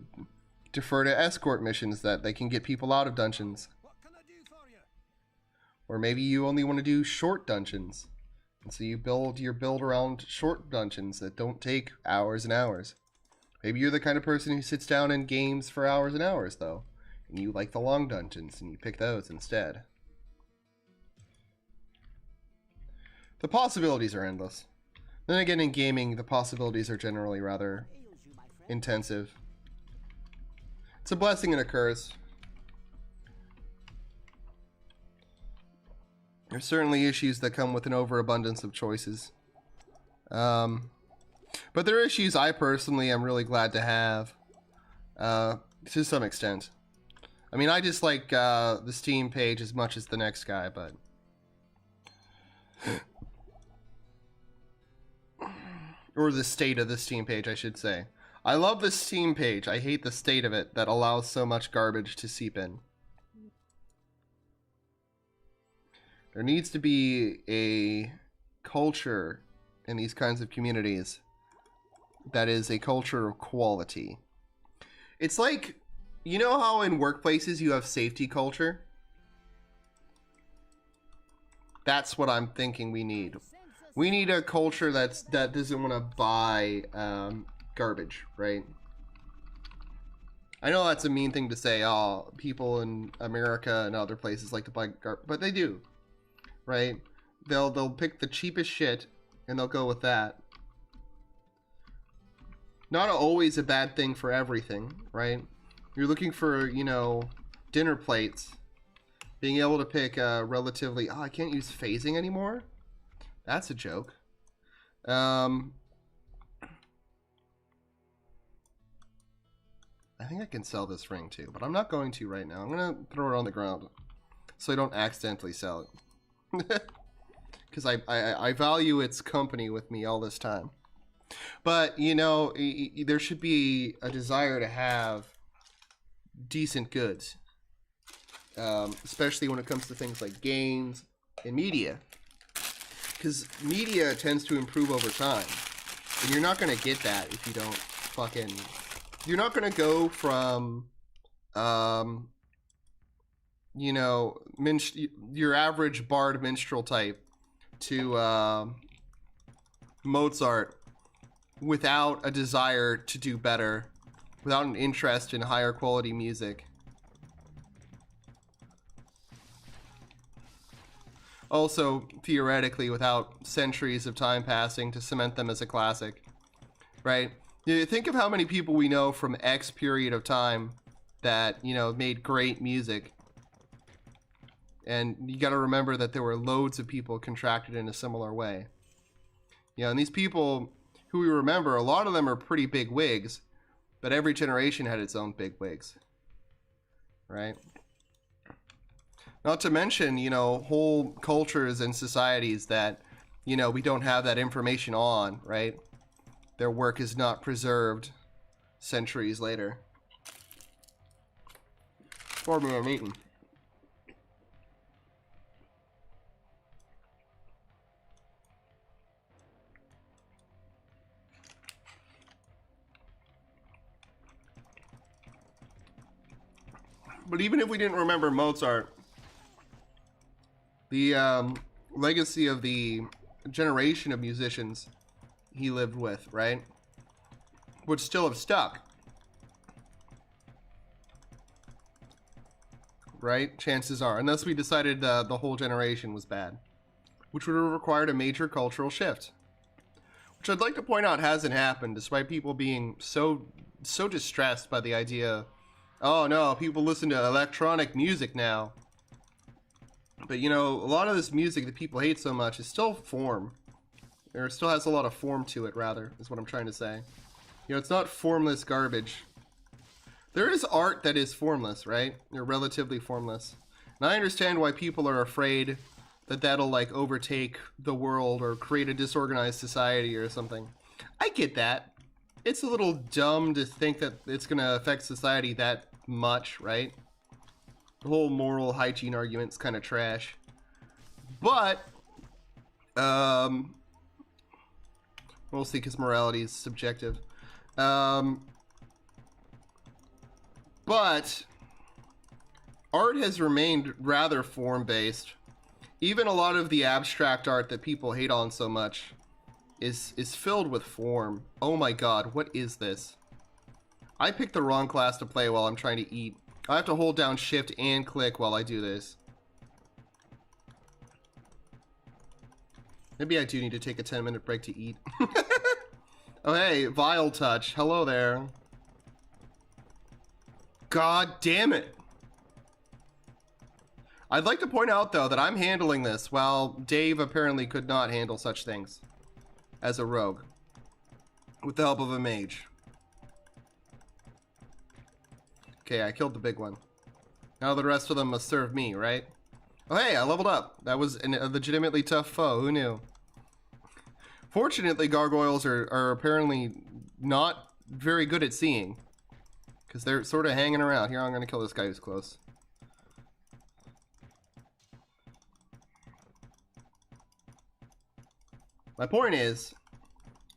defer to escort missions that they can get people out of dungeons. What can I do for you? Or maybe you only want to do short dungeons. And so you build your build around short dungeons that don't take hours and hours. Maybe you're the kind of person who sits down and games for hours and hours, though. And you like the long dungeons, and you pick those instead. The possibilities are endless. Then again, in gaming, the possibilities are generally rather intensive. It's a blessing and a curse. There's certainly issues that come with an overabundance of choices. But there are issues I personally am really glad to have. To some extent. I mean, I dislike the Steam page as much as the next guy, but... or the state of the Steam page, I should say. I love the Steam page. I hate the state of it that allows so much garbage to seep in. There needs to be a culture in these kinds of communities that is a culture of quality. It's like, you know how in workplaces you have safety culture? That's what I'm thinking we need. We need a culture that doesn't want to buy garbage, right? I know that's a mean thing to say. Oh, people in America and other places like to buy garbage, but they do, right? They'll pick the cheapest shit and they'll go with that. Not always a bad thing for everything, right? You're looking for, you know, dinner plates. Being able to pick a relatively... Oh, I can't use phasing anymore? That's a joke. I think I can sell this ring too, but I'm not going to right now. I'm going to throw it on the ground so I don't accidentally sell it. Because I value its company with me all this time. But, you know, there should be a desire to have decent goods. Especially when it comes to things like games and media. Because media tends to improve over time. And you're not going to get that if you don't fucking... You're not going to go from, you know, your average bard minstrel type to Mozart without a desire to do better, without an interest in higher quality music. Also, theoretically, without centuries of time passing to cement them as a classic, right? You think of how many people we know from X period of time that, you know, made great music. And you got to remember that there were loads of people contracted in a similar way. You know, and these people who we remember, a lot of them are pretty big wigs, but every generation had its own big wigs, right? Not to mention, you know, whole cultures and societies that, you know, we don't have that information on, right? Their work is not preserved centuries later. Pardon me, I'm eating. But even if we didn't remember Mozart, the legacy of the generation of musicians he lived with, right, would still have stuck. Right? Chances are. Unless we decided the whole generation was bad. Which would have required a major cultural shift. Which I'd like to point out hasn't happened, despite people being so distressed by the idea, oh no, people listen to electronic music now. But you know, a lot of this music that people hate so much is still form. Or it still has a lot of form to it, rather, is what I'm trying to say. You know, it's not formless garbage. There is art that is formless, right? Or relatively formless. And I understand why people are afraid that that'll, like, overtake the world or create a disorganized society or something. I get that. It's a little dumb to think that it's going to affect society that much, right? The whole moral hygiene argument's kind of trash. But, mostly because morality is subjective. But art has remained rather form-based. Even a lot of the abstract art that people hate on so much is filled with form. Oh my god, what is this? I picked the wrong class to play while I'm trying to eat. I have to hold down shift and click while I do this. Maybe I do need to take a 10-minute break to eat. Oh hey, Vile Touch. Hello there. God damn it. I'd like to point out, though, that I'm handling this while Dave apparently could not handle such things as a rogue with the help of a mage. Okay, I killed the big one. Now the rest of them must serve me, right? Oh, hey, I leveled up. That was a legitimately tough foe. Who knew? Fortunately, gargoyles are apparently not very good at seeing. Because they're sort of hanging around. Here, I'm going to kill this guy who's close. My point is,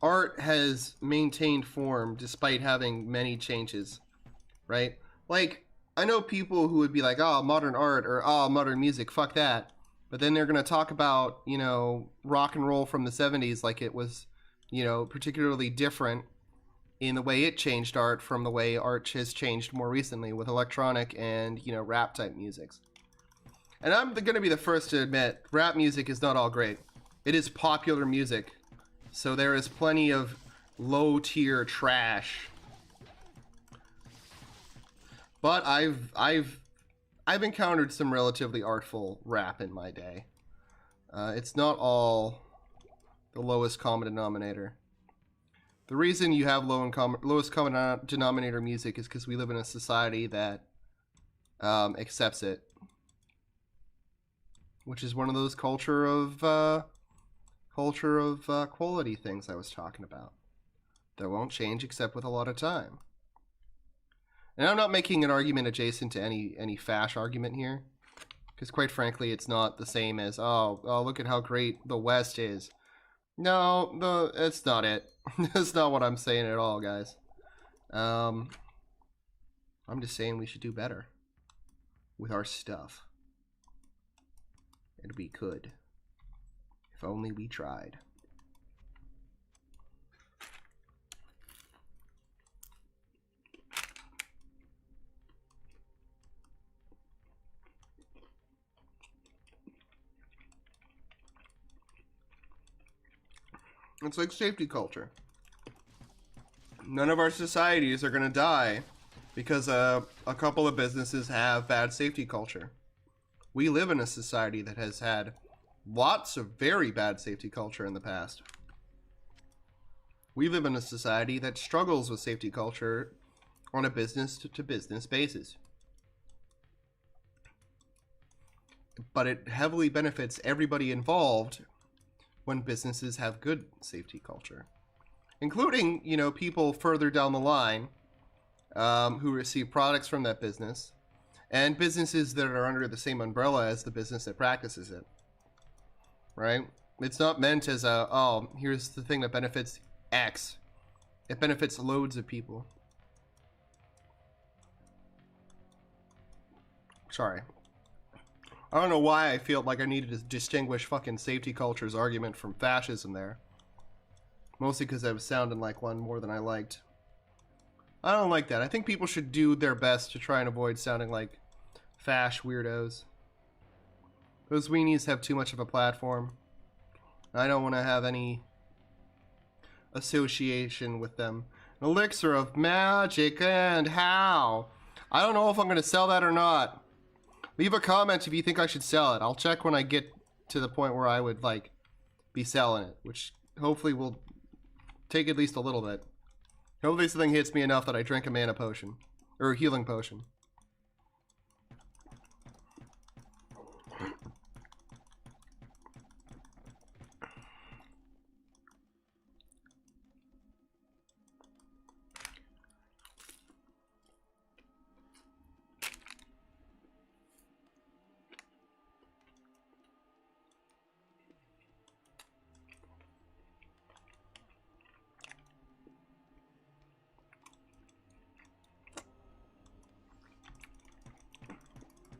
art has maintained form despite having many changes, right? Like, I know people who would be like, oh, modern art, or oh, modern music, fuck that. But then they're going to talk about, you know, rock and roll from the 70s like it was, you know, particularly different in the way it changed art from the way art has changed more recently with electronic and, you know, rap type musics. And I'm going to be the first to admit, rap music is not all great. It is popular music, so there is plenty of low tier trash. But I've encountered some relatively artful rap in my day. It's not all the lowest common denominator. The reason you have lowest common denominator music is because we live in a society that accepts it, which is one of those culture of quality things I was talking about that won't change except with a lot of time. And I'm not making an argument adjacent to any fash argument here, because quite frankly, it's not the same as oh look at how great the West is. No, it's not it. That's not what I'm saying at all, guys. I'm just saying we should do better with our stuff. And we could. If only we tried. It's like safety culture. None of our societies are going to die because a couple of businesses have bad safety culture. We live in a society that has had lots of very bad safety culture in the past. We live in a society that struggles with safety culture on a business-to-business basis. But it heavily benefits everybody involved when businesses have good safety culture, including, you know, people further down the line who receive products from that business, and businesses that are under the same umbrella as the business that practices it, right? It's not meant as a, oh, here's the thing that benefits X. It benefits loads of people. Sorry. I don't know why I feel like I needed to distinguish fucking safety culture's argument from fascism there. Mostly because I was sounding like one more than I liked. I don't like that. I think people should do their best to try and avoid sounding like fash weirdos. Those weenies have too much of a platform. I don't want to have any association with them. Elixir of magic and how? I don't know if I'm going to sell that or not. Leave a comment if you think I should sell it. I'll check when I get to the point where I would like be selling it, which hopefully will take at least a little bit. Hopefully something hits me enough that I drink a mana potion or a healing potion.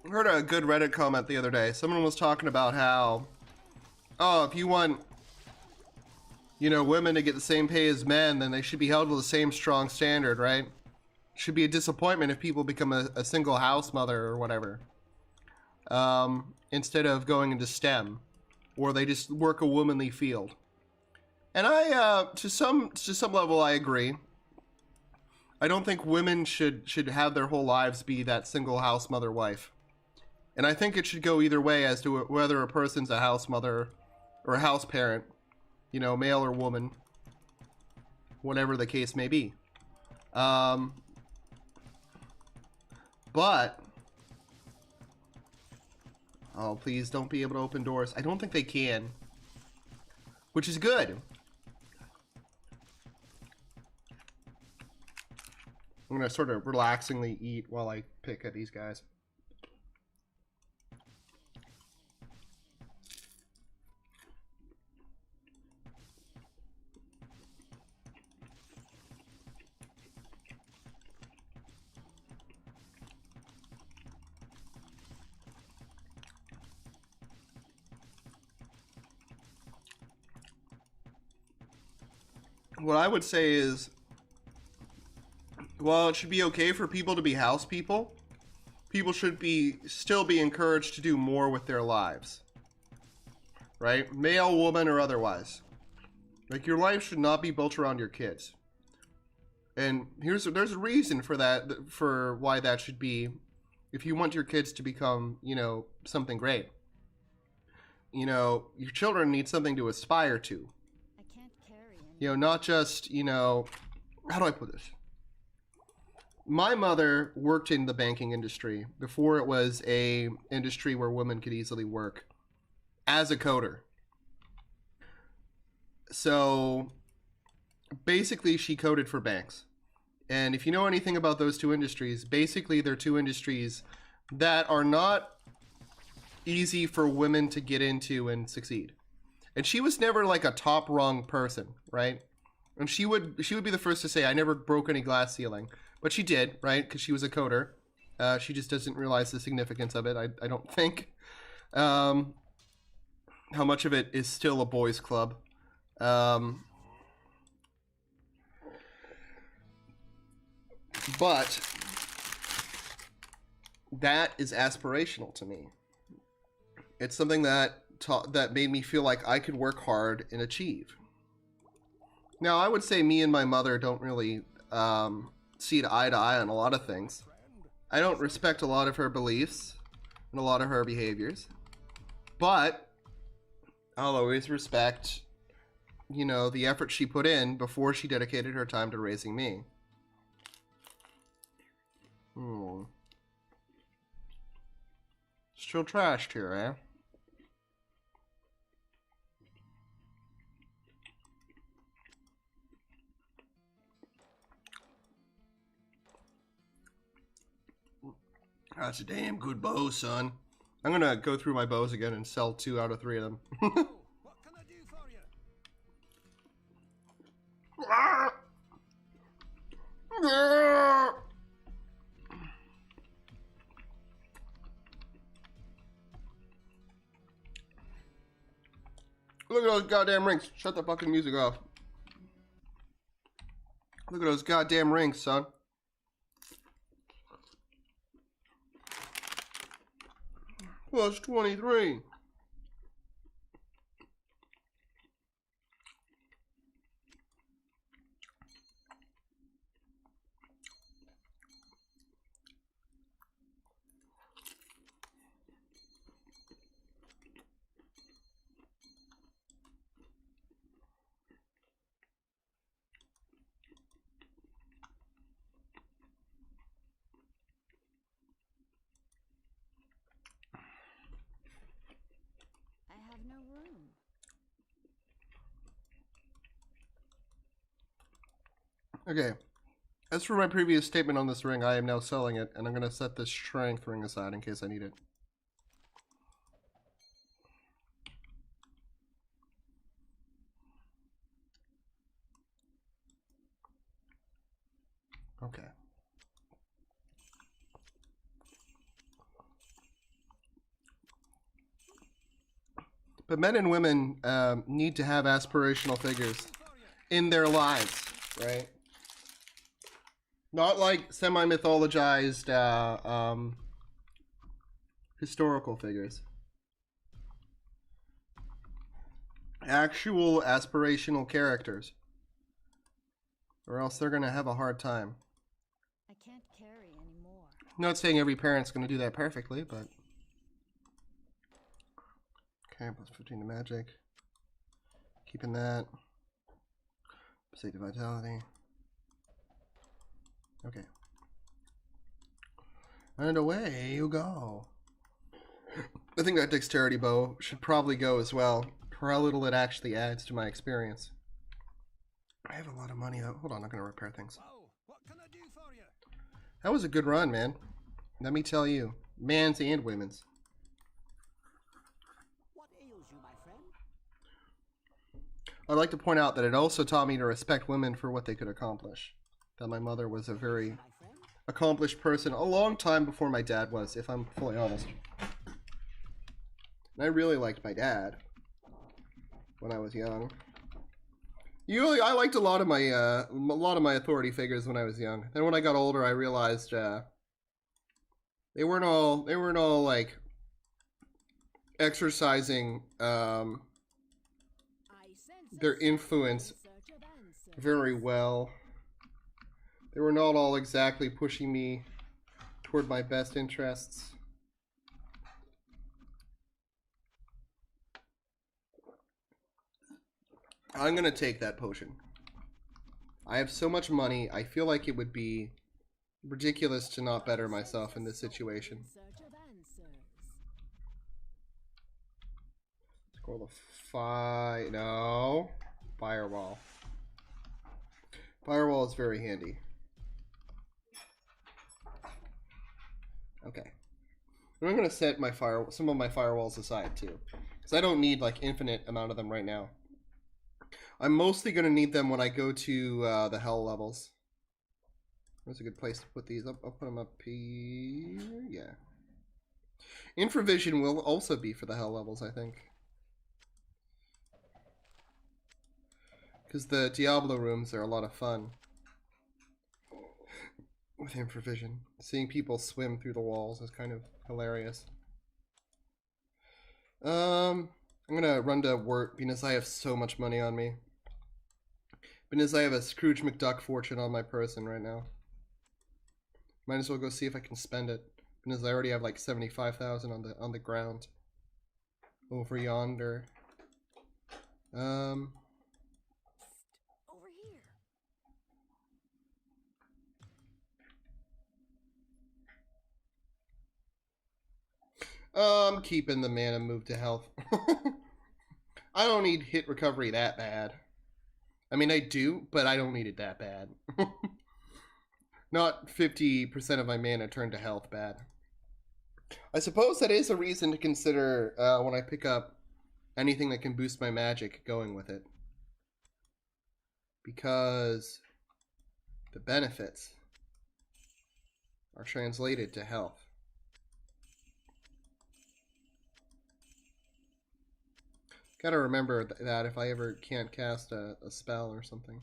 I heard a good Reddit comment the other day. Someone was talking about how, oh, if you want, you know, women to get the same pay as men, then they should be held to the same strong standard, right? It should be a disappointment if people become a single house mother or whatever, instead of going into STEM, or they just work a womanly field. And I, to some level, I agree. I don't think women should have their whole lives be that single house mother wife. And I think it should go either way as to whether a person's a house mother or a house parent, you know, male or woman, whatever the case may be. But, oh, please don't be able to open doors. I don't think they can, which is good. I'm gonna sort of relaxingly eat while I pick at these guys. What I would say is, while it should be okay for people to be house people, people should still be encouraged to do more with their lives. Right? Male, woman, or otherwise. Like, your life should not be built around your kids. And there's a reason for that, for why that should be, if you want your kids to become, you know, something great. You know, your children need something to aspire to. You know, not just, you know, how do I put this? My mother worked in the banking industry before it was a industry where women could easily work as a coder. So basically she coded for banks. And if you know anything about those two industries, basically they're two industries that are not easy for women to get into and succeed. And she was never like a top rung person, right? And she would be the first to say, I never broke any glass ceiling. But she did, right? Because she was a coder. She just doesn't realize the significance of it, I don't think. How much of it is still a boys' club. But that is aspirational to me. It's something that made me feel like I could work hard and achieve. Now, I would say me and my mother don't really see eye to eye on a lot of things. I don't respect a lot of her beliefs and a lot of her behaviors. But I'll always respect, you know, the effort she put in before she dedicated her time to raising me. Still trashed here, eh? That's a damn good bow, son. I'm gonna go through my bows again and sell 2 out of 3 of them. What can I do for you? Look at those goddamn rings. Shut the fucking music off. Look at those goddamn rings, son. Plus 23. I have no room. Okay. As for my previous statement on this ring, I am now selling it, and I'm going to set this strength ring aside in case I need it. Okay. But men and women need to have aspirational figures in their lives, right? Not like semi-mythologized historical figures. Actual aspirational characters. Or else they're going to have a hard time. I can't carry anymore. Not saying every parent's going to do that perfectly, but... Okay, plus 15 to magic. Keeping that. Say to vitality. Okay. And away you go. I think that dexterity bow should probably go as well, for how little it actually adds to my experience. I have a lot of money though. Hold on, I'm gonna repair things. Oh, what can I do for you? That was a good run, man. Let me tell you. Man's and women's. What ails you, my friend? I'd like to point out that it also taught me to respect women for what they could accomplish. That my mother was a very My friend? accomplished person a long time before my dad was, if I'm fully honest. And I really liked my dad when I was young. I liked a lot of my authority figures when I was young. Then when I got older, I realized they weren't all like exercising I sense their a soul influence in search of answers. very well. They were not all exactly pushing me toward my best interests. I'm gonna take that potion. I have so much money, I feel like it would be ridiculous to not better myself in this situation. In search of answers. Scroll the no. Firewall. Firewall is very handy. Okay. And I'm gonna set some of my firewalls aside too, because I don't need like infinite amount of them right now. I'm mostly gonna need them when I go to the hell levels. Where's a good place to put these? I'll put them up here. Yeah. Infravision will also be for the hell levels, I think. Because the Diablo rooms are a lot of fun. With infravision. Seeing people swim through the walls is kind of hilarious. I'm gonna run to work because I have so much money on me. Because I have a Scrooge McDuck fortune on my person right now. Might as well go see if I can spend it. Because I already have like 75,000 on the ground. Over yonder. Over here. I'm keeping the mana move to health. I don't need hit recovery that bad. I mean, I do, but I don't need it that bad. Not 50% of my mana turned to health bad. I suppose that is a reason to consider when I pick up anything that can boost my magic going with it. Because the benefits are translated to health. Gotta remember that if I ever can't cast a spell or something.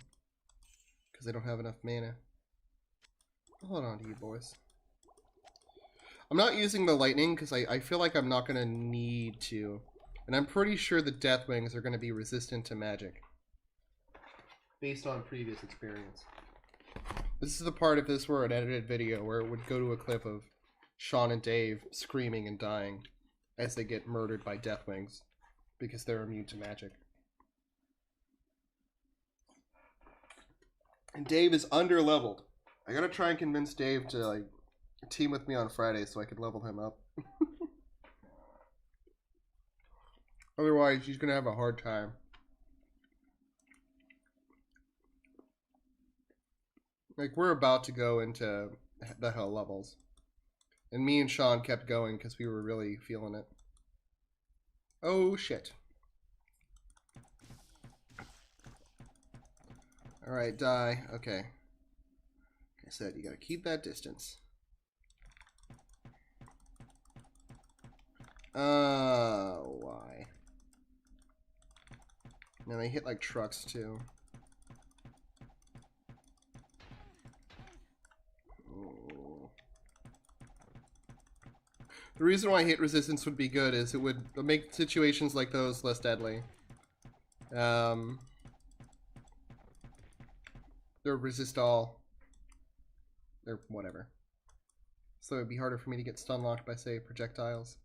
Because I don't have enough mana. Hold on to you, boys. I'm not using the lightning because I feel like I'm not going to need to. And I'm pretty sure the Deathwings are going to be resistant to magic. Based on previous experience. This is the part, if this were an edited video, where it would go to a clip of Sean and Dave screaming and dying as they get murdered by Deathwings because they're immune to magic. And Dave is under-leveled. I gotta try and convince Dave to, like, team with me on Friday so I can level him up. Otherwise, he's gonna have a hard time. Like, we're about to go into the hell levels. And me and Sean kept going because we were really feeling it. Oh, shit. Alright, die. Okay. Like I said, you gotta keep that distance. Why? And they hit like trucks too. Oh. The reason why hit resistance would be good is it would make situations like those less deadly. They're resist all. They're whatever. So it'd be harder for me to get stun locked by, say, projectiles.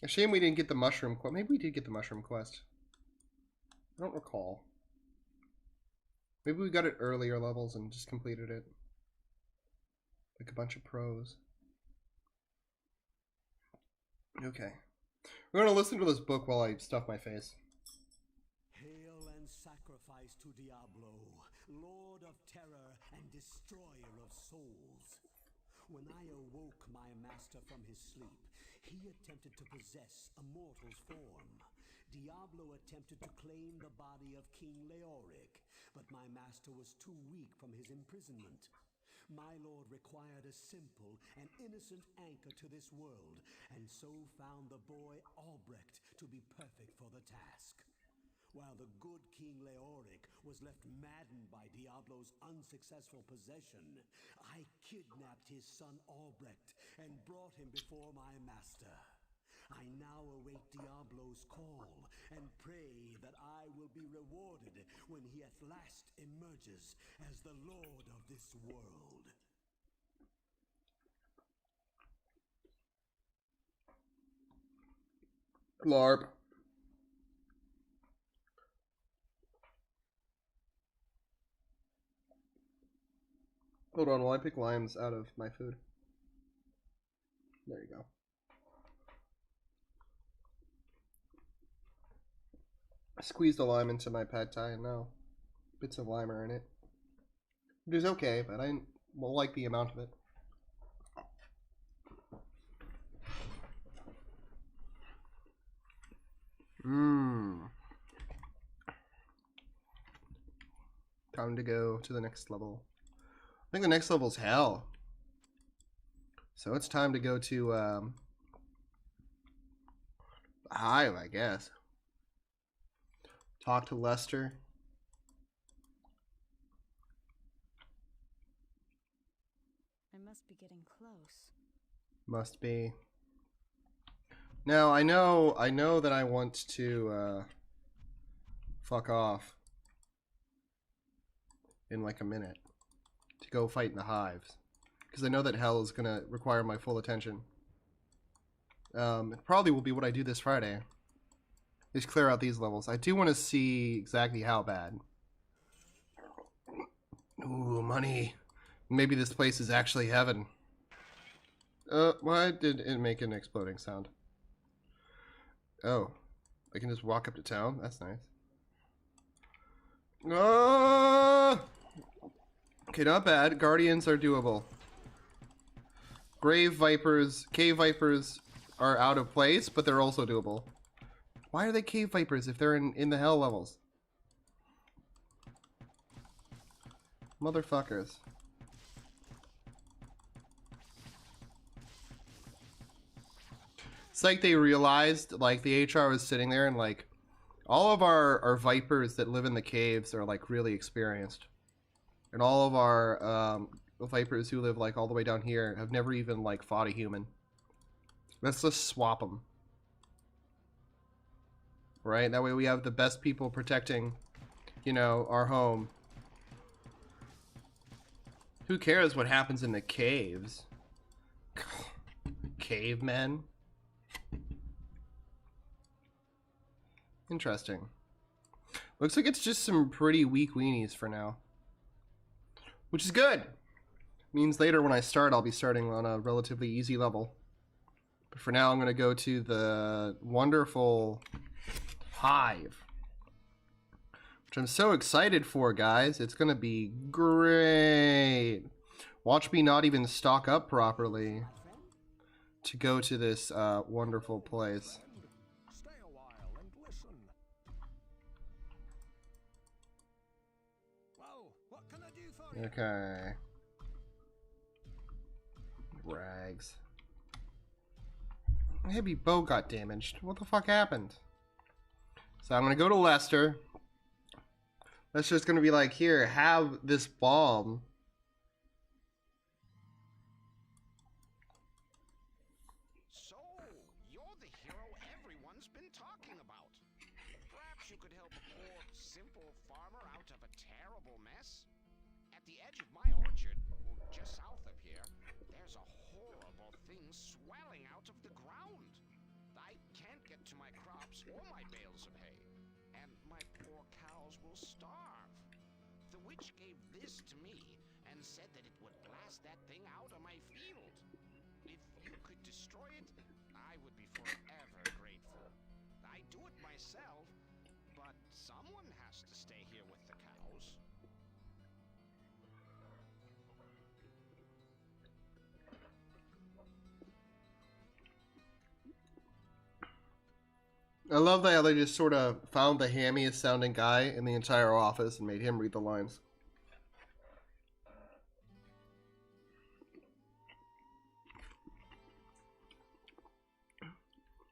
A shame we didn't get the mushroom quest. Maybe we did get the mushroom quest. I don't recall. Maybe we got it earlier levels and just completed it. Like a bunch of pros. Okay. We're going to listen to this book while I stuff my face. Hail and sacrifice to Diablo, Lord of terror and destroyer of souls. When I awoke my master from his sleep, he attempted to possess a mortal's form. Diablo attempted to claim the body of King Leoric, but my master was too weak from his imprisonment. My lord required a simple and innocent anchor to this world, and so found the boy Albrecht to be perfect for the task. While the good King Leoric was left maddened by Diablo's unsuccessful possession, I kidnapped his son Albrecht and brought him before my master. I now await Diablo's call and pray that I will be rewarded when he at last emerges as the lord of this world. Larp. Hold on while I pick limes out of my food. There you go. I squeezed a lime into my pad thai and now bits of lime are in it. It is okay, but I didn't like the amount of it. Time to go to the next level. I think the next level is hell. So it's time to go to Hive, I guess. Talk to Lester. I must be getting close. Must be. Now I know that I want to fuck off in like a minute to go fight in the hives, because I know that hell is gonna require my full attention. It probably will be what I do this Friday. Just clear out these levels. I do want to see exactly how bad. Ooh, money. Maybe this place is actually heaven. Why did it make an exploding sound? Oh, I can just walk up to town? That's nice. Ah! Okay, not bad. Guardians are doable. Grave Vipers, Cave Vipers are out of place, but they're also doable. Why are they Cave Vipers if they're in the hell levels? Motherfuckers. It's like they realized, like, the HR was sitting there and, like, all of our vipers that live in the caves are, like, really experienced. And all of our vipers who live, like, all the way down here have never even, like, fought a human. Let's just swap them. Right? That way we have the best people protecting, you know, our home. Who cares what happens in the caves? Cavemen? Interesting. Looks like it's just some pretty weak weenies for now. Which is good! Means later when I start, I'll be starting on a relatively easy level. But for now, I'm going to go to the wonderful Hive. Which I'm so excited for, guys. It's going to be great. Watch me not even stock up properly to go to this wonderful place. Stay a while and listen. Well, what can I do for you? Okay. Rags. My heavy bow got damaged. What the fuck happened? So I'm gonna go to Lester. Lester's gonna be like, here, have this bomb. So, you're the hero everyone's been talking about. Perhaps you could help a poor, simple farmer out of a terrible mess? At the edge of my orchard, just south of here, there's a horrible thing swelling out of the ground. I can't get to my crops or my bales of hay, and my poor cows will starve. The witch gave this to me and said that it would blast that thing out of my field. If you could destroy it, I would be forever grateful. I do it myself, but someone has to stay here with the cows. I love that they just sort of found the hammiest sounding guy in the entire office and made him read the lines.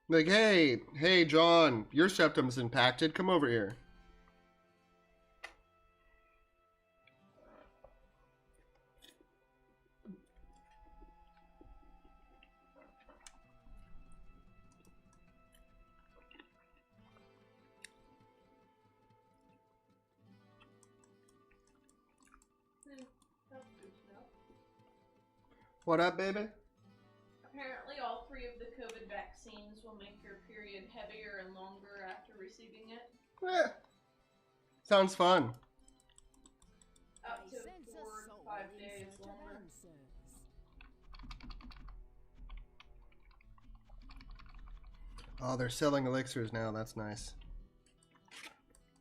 Like, hey, John, your septum's impacted. Come over here. That's good to know. What up, baby? Apparently, all 3 of the COVID vaccines will make your period heavier and longer after receiving it. Eh, sounds fun. Up I to sense a 4 to soul 5 in days search of longer. answers. Oh, they're selling elixirs now. That's nice.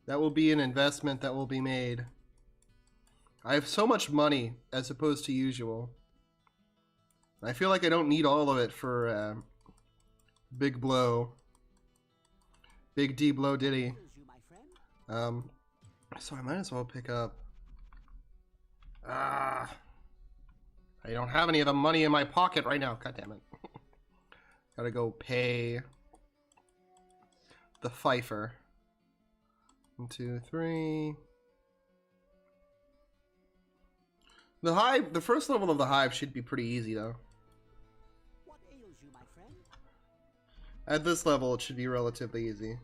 That will be an investment that will be made. I have so much money as opposed to usual. I feel like I don't need all of it for Big Blow. Big D Blow Diddy. Here's you, my friend. So I might as well pick up. I don't have any of the money in my pocket right now. God damn it. Gotta go pay the Pfeiffer. 1, 2, 3. The Hive, the first level of the Hive should be pretty easy though. What ails you, my friend? At this level, it should be relatively easy.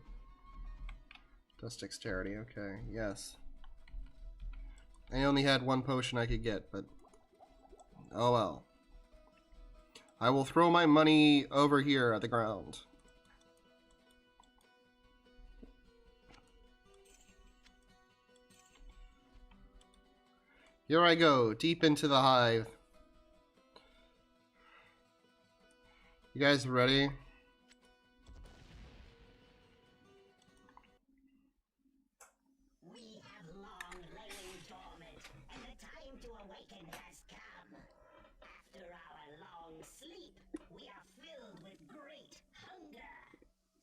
Dust dexterity, okay, yes. I only had 1 potion I could get, but oh well. I will throw my money over here at the ground. Here I go, deep into the Hive. You guys ready? We have long lain dormant, and the time to awaken has come. After our long sleep, we are filled with great hunger.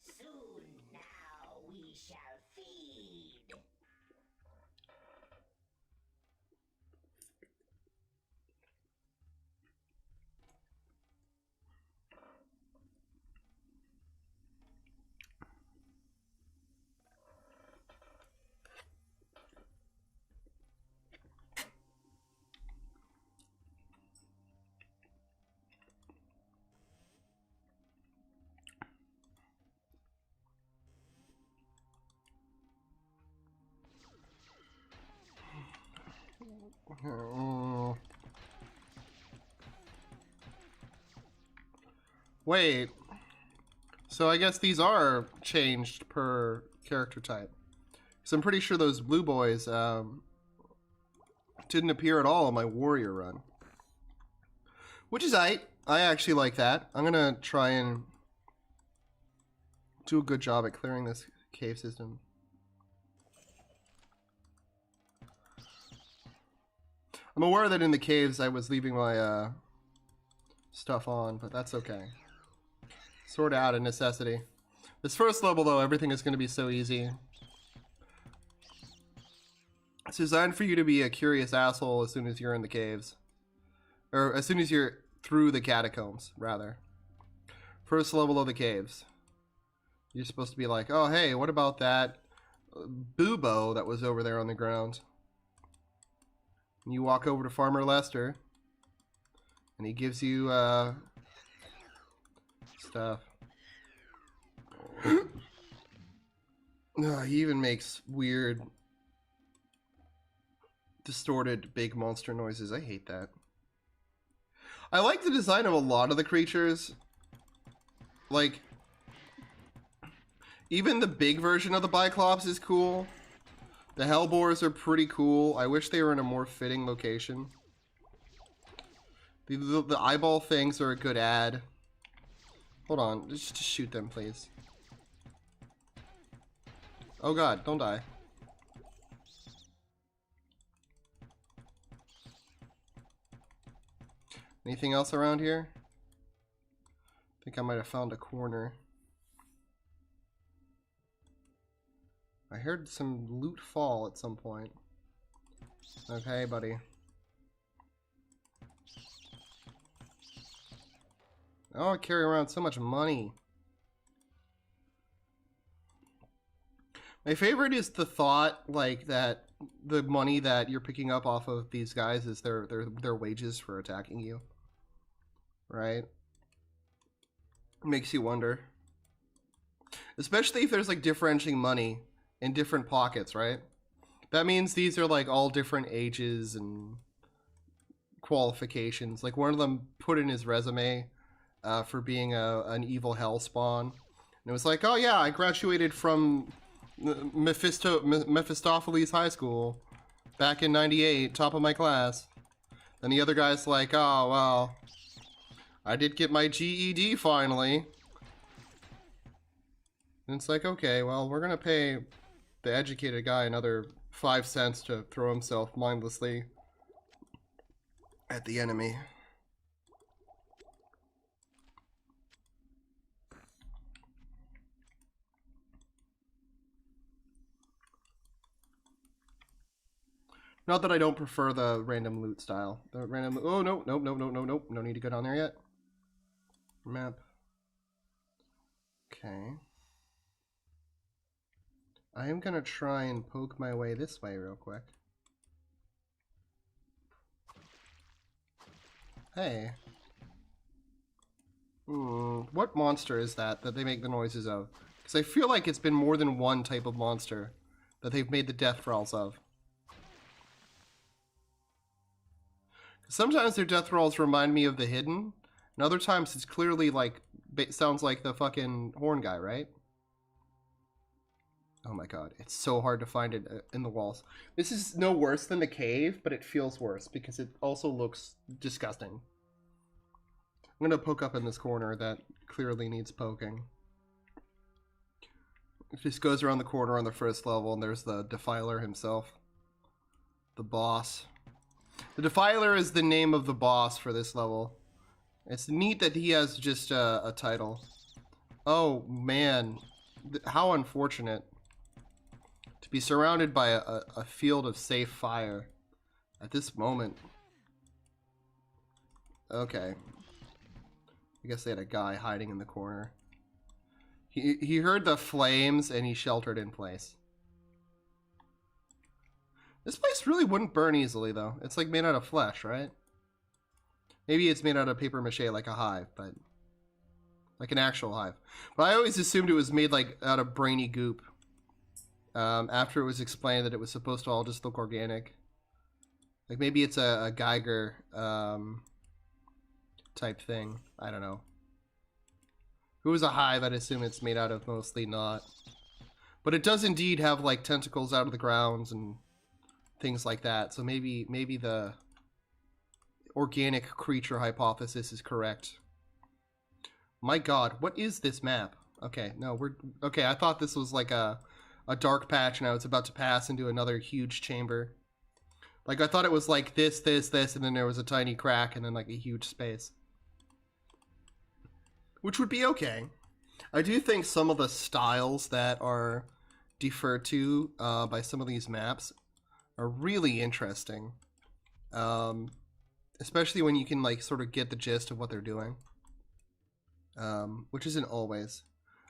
Soon now we shall feed. Wait. So I guess these are changed per character type. So I'm pretty sure those blue boys didn't appear at all on my warrior run. Which is I actually like that. I'm going to try and do a good job at clearing this cave system. I'm aware that in the caves I was leaving my stuff on, but that's okay. Sort of out of necessity. This first level, though, everything is going to be so easy. It's designed for you to be a curious asshole as soon as you're in the caves. Or as soon as you're through the catacombs, rather. First level of the caves. You're supposed to be like, oh, hey, what about that bubo that was over there on the ground? And you walk over to Farmer Lester, and he gives you stuff. He even makes weird, distorted, big monster noises. I hate that. I like the design of a lot of the creatures. Like, even the big version of the Biclops is cool. The Hellbores are pretty cool. I wish they were in a more fitting location. The eyeball things are a good add. Hold on, just shoot them, please. Oh god, don't die. Anything else around here? I think I might have found a corner. I heard some loot fall at some point. Okay, buddy. Oh, I carry around so much money. My favorite is the thought, like, that the money that you're picking up off of these guys is their wages for attacking you. Right? Makes you wonder. Especially if there's, like, differentiating money in different pockets, right? That means these are, like, all different ages and qualifications. Like, one of them put in his resume for being an evil hellspawn. And it was like, oh yeah, I graduated from Mephistopheles High School back in '98, top of my class. Then the other guy's like, oh, well, I did get my GED finally. And it's like, okay, well, we're gonna pay the educated guy another 5 cents to throw himself mindlessly at the enemy. Not that I don't prefer the random loot style. The random... Oh, no, nope, nope, nope, nope, nope. No need to go down there yet. Map. Okay. I am going to try and poke my way this way real quick. Hey. What monster is that they make the noises of? Because I feel like it's been more than one type of monster that they've made the death growls of. Sometimes their death rolls remind me of the Hidden, and other times it's clearly like, sounds like the fucking horn guy, right? Oh my god, it's so hard to find it in the walls. This is no worse than the cave, but it feels worse because it also looks disgusting. I'm gonna poke up in this corner that clearly needs poking. It just goes around the corner on the first level, and there's the Defiler himself. The boss. The Defiler is the name of the boss for this level. It's neat that he has just a title. Oh man, how unfortunate to be surrounded by a field of safe fire at this moment. Okay. I guess they had a guy hiding in the corner. He heard the flames and he sheltered in place. This place really wouldn't burn easily, though. It's like made out of flesh, right? Maybe it's made out of paper mache like a hive, but... like an actual hive. But I always assumed it was made like out of brainy goop. After it was explained that it was supposed to all just look organic. Like maybe it's a Geiger type thing. I don't know. If it was a hive, I'd assume it's made out of mostly not. But it does indeed have like tentacles out of the grounds and things like that. So maybe the organic creature hypothesis is correct. My god, what is this map? Okay, no, okay, I thought this was like a dark patch and I was about to pass into another huge chamber. Like I thought it was like this, and then there was a tiny crack and then like a huge space. Which would be okay. I do think some of the styles that are deferred to by some of these maps are really interesting. Especially when you can like sort of get the gist of what they're doing. Which isn't always.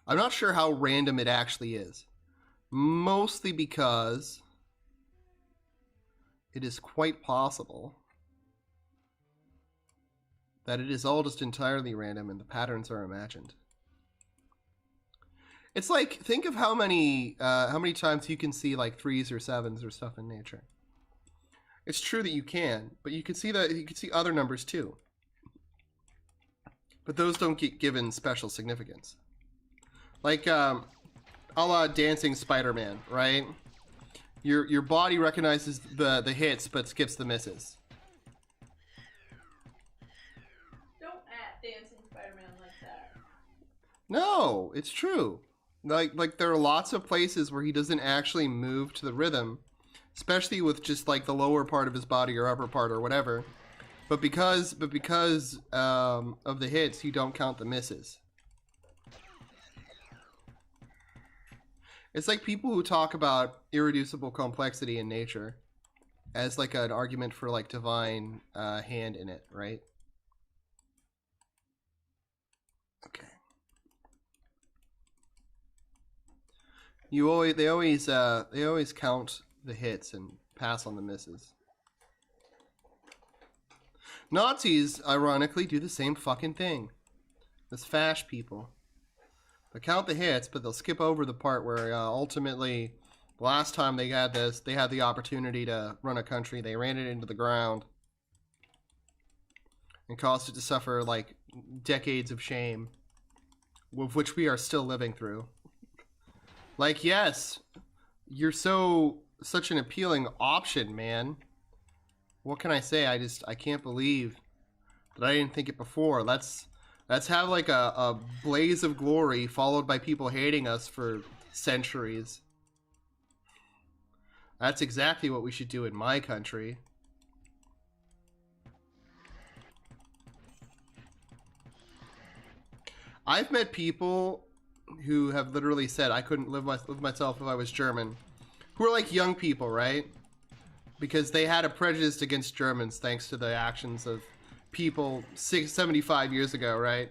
I'm not sure how random it actually is. Mostly because it is quite possible that it is all just entirely random and the patterns are imagined. It's like, think of how many times you can see like 3s or 7s or stuff in nature. It's true that you can, but you can see other numbers too. But those don't get given special significance. Like, a la Dancing Spider-Man, right? Your body recognizes the hits but skips the misses. Don't at Dancing Spider-Man like that. No, it's true. Like there are lots of places where he doesn't actually move to the rhythm, especially with just like the lower part of his body or upper part or whatever. But because of the hits, you don't count the misses. It's like people who talk about irreducible complexity in nature as like an argument for like divine hand in it, right? Okay. They always count the hits and pass on the misses. Nazis, ironically, do the same fucking thing. As fash people. They count the hits, but they'll skip over the part where ultimately, last time they had this, they had the opportunity to run a country. They ran it into the ground and caused it to suffer like decades of shame, with which we are still living through. Like, yes, you're such an appealing option, man. What can I say? I can't believe that I didn't think it before. Let's have like a blaze of glory followed by people hating us for centuries. That's exactly what we should do in my country. I've met people who have literally said I couldn't live with myself if I was German. Who are like young people, right? Because they had a prejudice against Germans thanks to the actions of people 75 years ago, right?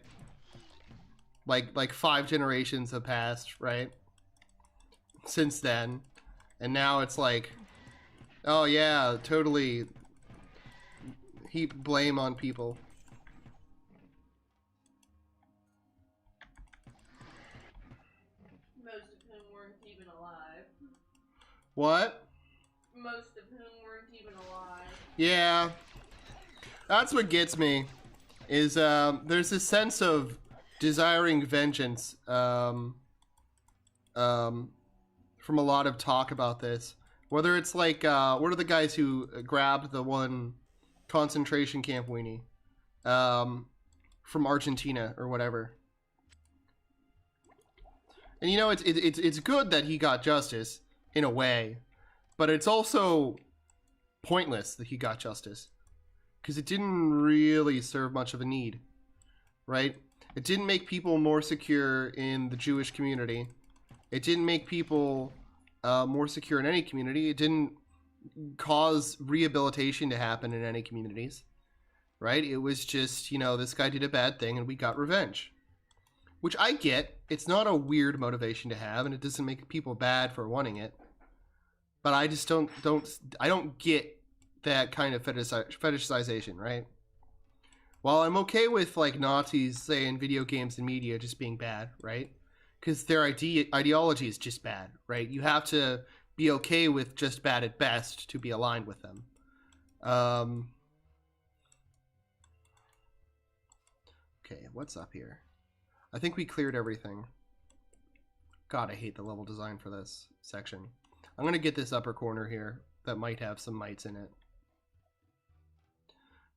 Like 5 generations have passed, right? Since then. And now it's like, oh yeah, totally heap blame on people. Most of whom weren't even alive. What? Most of whom weren't even alive. Yeah. That's what gets me. Is there's this sense of desiring vengeance from a lot of talk about this. Whether it's like what are the guys who grabbed the one concentration camp weenie from Argentina or whatever. And you know, it's good that he got justice in a way, but it's also pointless that he got justice because it didn't really serve much of a need, right? It didn't make people more secure in the Jewish community. It didn't make people more secure in any community. It didn't cause rehabilitation to happen in any communities, right? It was just, you know, this guy did a bad thing and we got revenge. Which I get. It's not a weird motivation to have, and it doesn't make people bad for wanting it. But I just don't get that kind of fetishization, right? While I'm okay with like Nazis, say, in video games and media just being bad, right? Because their ideology is just bad, right? You have to be okay with just bad at best to be aligned with them. Okay, what's up here? I think we cleared everything. God, I hate the level design for this section. I'm gonna get this upper corner here that might have some mites in it.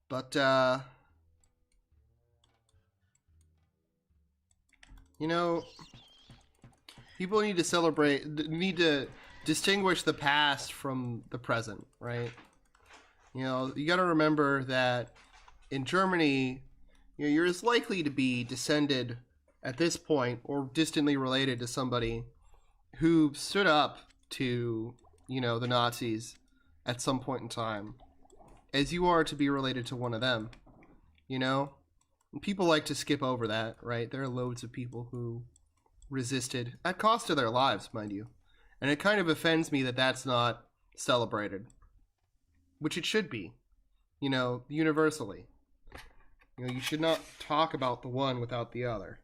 But, you know, people need to celebrate, need to distinguish the past from the present, right? You know, you gotta remember that in Germany, you know, you're as likely to be descended at this point or distantly related to somebody who stood up to, you know, the Nazis at some point in time as you are to be related to one of them, you know? And people like to skip over that, right? There are loads of people who resisted at cost of their lives, mind you. And it kind of offends me that that's not celebrated, which it should be, you know, universally. You know, you should not talk about the one without the other.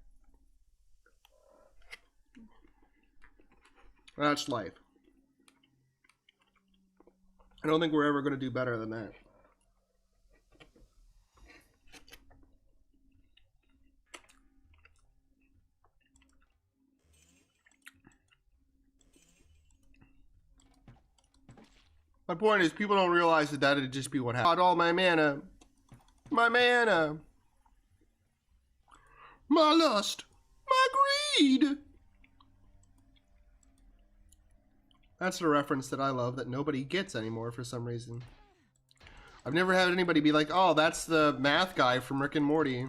That's life. I don't think we're ever going to do better than that. My point is, people don't realize that that'd just be what happened. All my mana. My mana. My lust. My greed. That's the reference that I love that nobody gets anymore for some reason. I've never had anybody be like, oh, that's the math guy from Rick and Morty.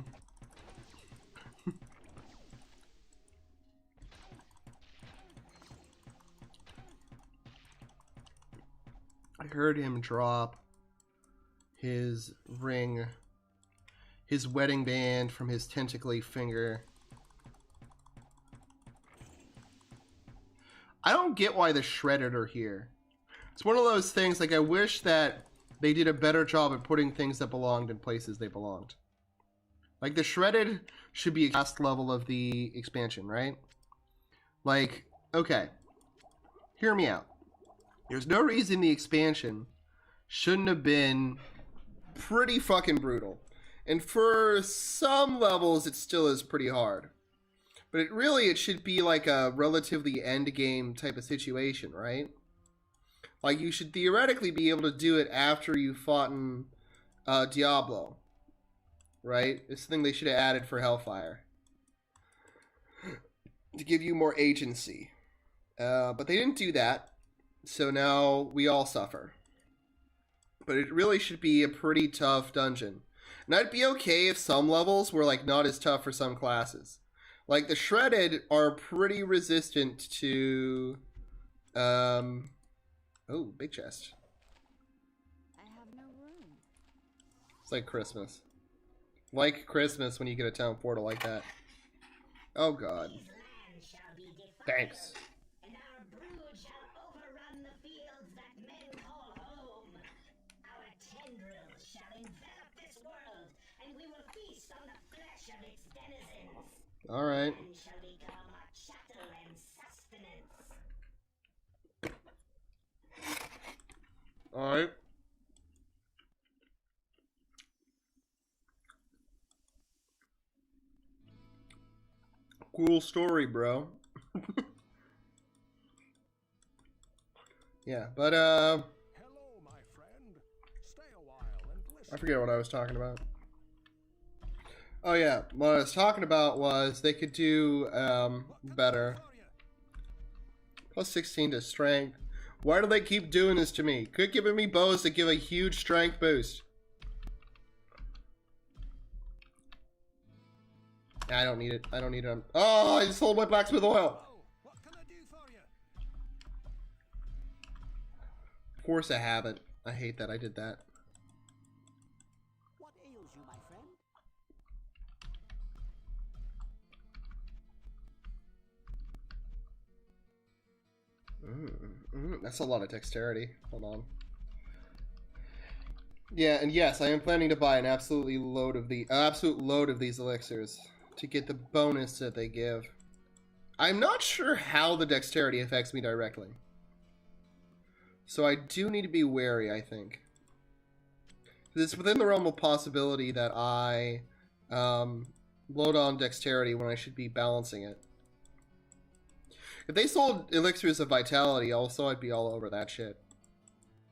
I heard him drop his ring, his wedding band from his tentacly finger. I don't get why the Shredded are here. It's one of those things, like, I wish that they did a better job at putting things that belonged in places they belonged. Like, the Shredded should be a last level of the expansion, right? Like, okay. Hear me out. There's no reason the expansion shouldn't have been pretty fucking brutal. And for some levels, it still is pretty hard. But it should be like a relatively end game type of situation, right? Like, you should theoretically be able to do it after you've fought in Diablo. Right? It's the thing they should have added for Hellfire. To give you more agency. But they didn't do that. So now we all suffer. But it really should be a pretty tough dungeon. And I'd be okay if some levels were, like, not as tough for some classes. Like, the Shredded are pretty resistant to, oh, big chest. I have no room. It's like Christmas. Like Christmas when you get a town portal like that. Oh, God. Thanks. And our brood shall overrun the fields that men call home. Our tendrils shall envelop this world, and we will feast on the flesh of its denizens. All right. And shall become our chattel and sustenance. All right. Cool story, bro. Yeah, but Hello, my friend. Stay a while and listen. I forget what I was talking about. Oh yeah, what I was talking about was they could do better. Plus 16 to strength. Why do they keep doing this to me? Quit giving me bows that give a huge strength boost. I don't need it. I don't need it. Oh, I just sold my blacksmith oil. What can I do for you? Of course I haven't. I hate that I did that. What ails you, my friend? That's a lot of dexterity. Hold on. Yeah, and yes, I am planning to buy an absolute load of these elixirs to get the bonus that they give. I'm not sure how the dexterity affects me directly. So I do need to be wary, I think. It's within the realm of possibility that I load on dexterity when I should be balancing it. If they sold elixirs of vitality, also I'd be all over that shit.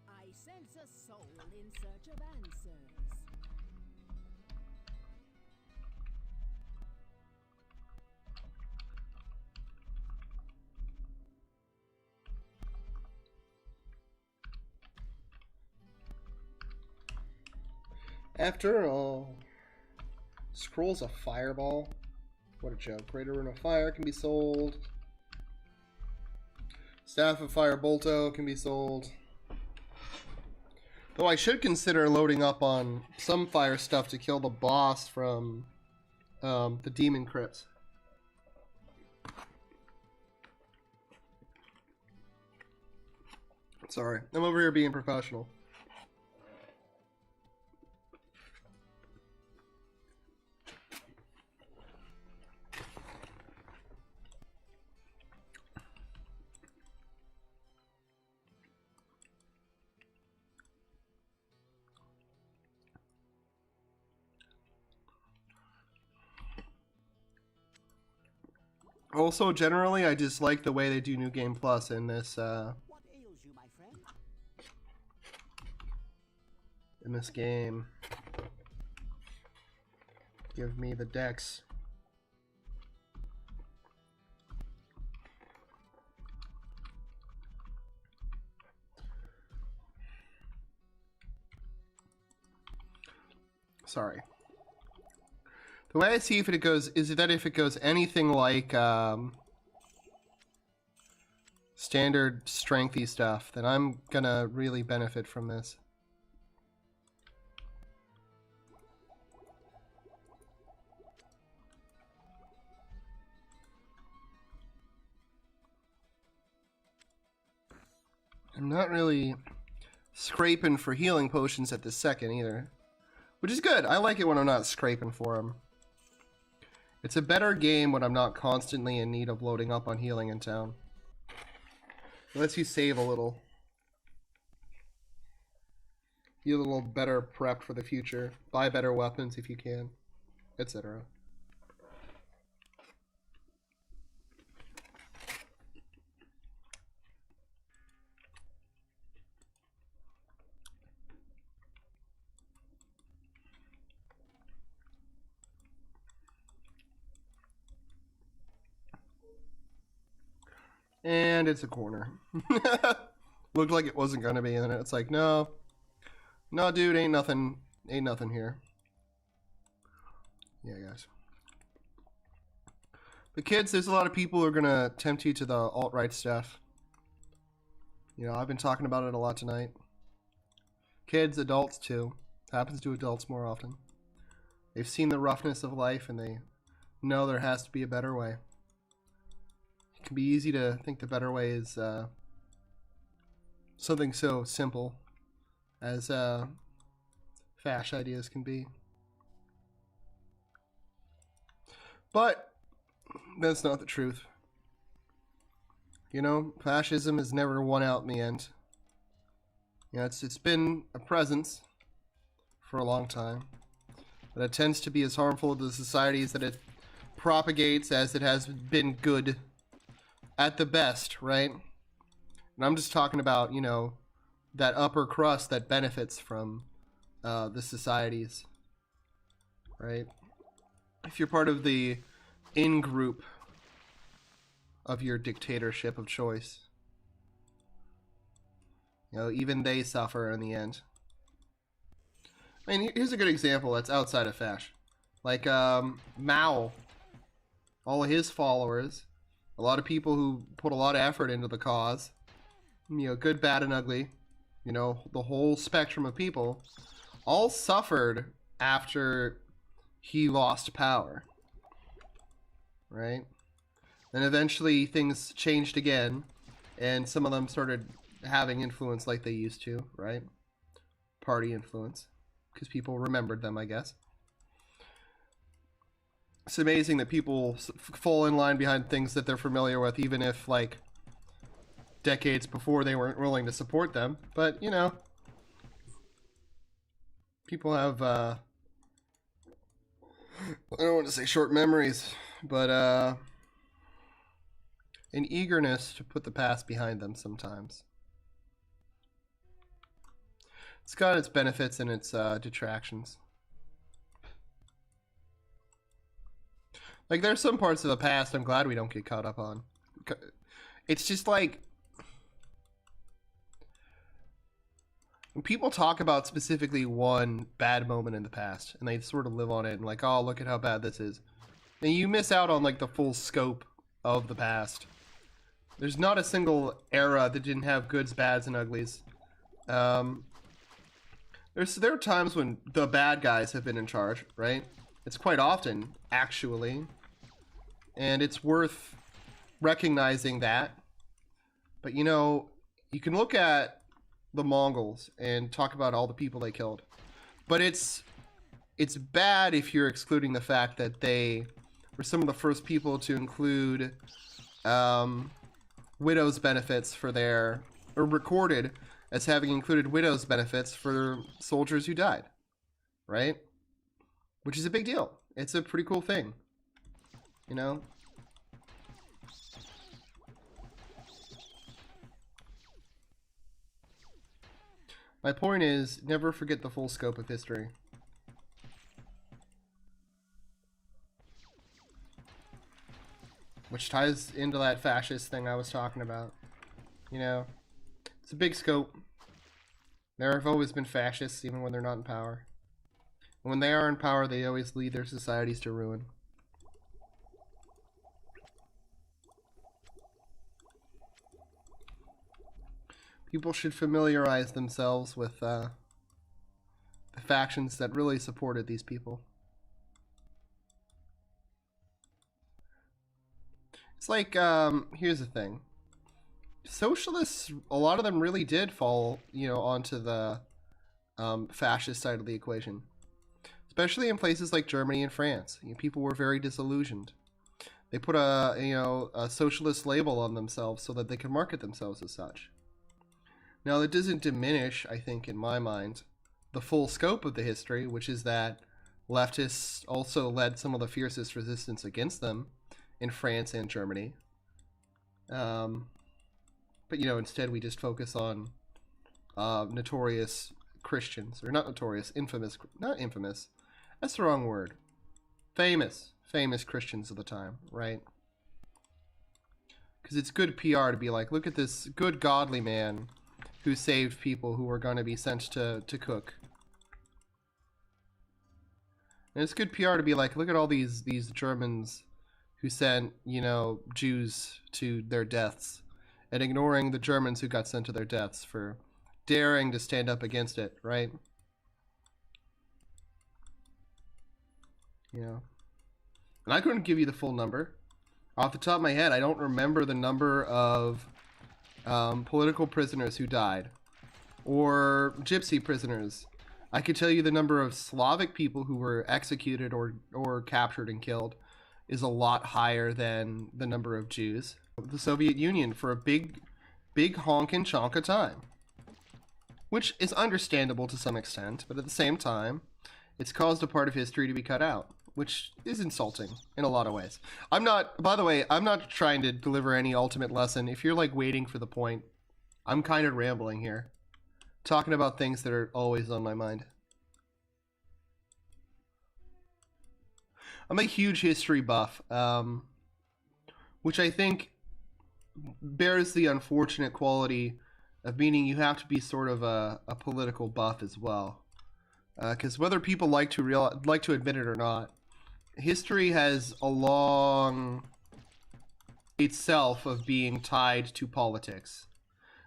I sense a soul in search of answers. After all, scrolls of fireball. What a joke. Greater Rune of Fire can be sold. Staff of Fire Bolto can be sold. Though I should consider loading up on some fire stuff to kill the boss from the Demon Crypts. Sorry, I'm over here being professional. Also, generally, I dislike the way they do New Game Plus in this What ails you, my friend? game. Give me the dex. Sorry. The way I see if it goes is that if it goes anything like standard strengthy stuff, then I'm gonna really benefit from this. I'm not really scraping for healing potions at this second either. Which is good. I like it when I'm not scraping for them. It's a better game when I'm not constantly in need of loading up on healing in town. It lets you save a little. Be a little better prepped for the future. Buy better weapons if you can, etc. And it's a corner. Looked like it wasn't gonna be, and then it's like, no, dude, ain't nothing here. Yeah, guys. But kids, there's a lot of people who are gonna tempt you to the alt-right stuff. You know, I've been talking about it a lot tonight. Kids, adults too. It happens to adults more often. They've seen the roughness of life, and they know there has to be a better way. It can be easy to think the better way is something so simple as fash ideas can be. But that's not the truth. You know, fascism has never won out in the end. You know, it's been a presence for a long time, but it tends to be as harmful to the societies that it propagates as it has been good at the best, right? And I'm just talking about, you know, that upper crust that benefits from the societies, right? If you're part of the in-group of your dictatorship of choice, you know, even they suffer in the end. I mean, here's a good example that's outside of Fash. Like, Mao, all of his followers, a lot of people who put a lot of effort into the cause, you know, good, bad, and ugly, you know, the whole spectrum of people, all suffered after he lost power, right? And eventually things changed again, and some of them started having influence like they used to, right? Party influence, because people remembered them, I guess. It's amazing that people fall in line behind things that they're familiar with, even if, like, decades before they weren't willing to support them. But, you know, People have I don't want to say short memories, but an eagerness to put the past behind them sometimes. It's got its benefits and its detractions. Like, there's some parts of the past I'm glad we don't get caught up on. It's just like, when people talk about specifically one bad moment in the past, and they sort of live on it, and like, oh, look at how bad this is, and you miss out on like the full scope of the past. There's not a single era that didn't have goods, bads, and uglies. There are times when the bad guys have been in charge, right? It's quite often, actually. And it's worth recognizing that. But, you know, you can look at the Mongols and talk about all the people they killed. But it's bad if you're excluding the fact that they were some of the first people to include widows' benefits for their... or recorded as having included widows' benefits for soldiers who died. Right? Which is a big deal. It's a pretty cool thing. You know? My point is, never forget the full scope of history. Which ties into that fascist thing I was talking about. You know? It's a big scope. There have always been fascists, even when they're not in power. And when they are in power, they always lead their societies to ruin. People should familiarize themselves with the factions that really supported these people. It's like, here's the thing. Socialists, a lot of them really did fall, you know, onto the fascist side of the equation. Especially in places like Germany and France. You know, people were very disillusioned. They put a socialist label on themselves so that they could market themselves as such. Now, that doesn't diminish, I think, in my mind, the full scope of the history, which is that leftists also led some of the fiercest resistance against them in France and Germany. But, you know, instead we just focus on notorious Christians. Or not notorious, infamous. Not infamous. That's the wrong word. Famous Christians of the time, right? Because it's good PR to be like, look at this good godly man who saved people who were going to be sent to cook. And it's good PR to be like, look at all these Germans who sent, you know, Jews to their deaths, and ignoring the Germans who got sent to their deaths for daring to stand up against it, right? You know. And I couldn't give you the full number. Off the top of my head, I don't remember the number of political prisoners who died, or gypsy prisoners. I could tell you the number of Slavic people who were executed or captured and killed is a lot higher than the number of Jews. The Soviet Union for a big honkin' chunk of time, which is understandable to some extent, but at the same time, it's caused a part of history to be cut out, which is insulting in a lot of ways. By the way, I'm not trying to deliver any ultimate lesson. If you're like waiting for the point, I'm kind of rambling here, talking about things that are always on my mind. I'm a huge history buff, which I think bears the unfortunate quality of meaning you have to be sort of a political buff as well. Because whether people like to admit it or not, history has a long itself of being tied to politics.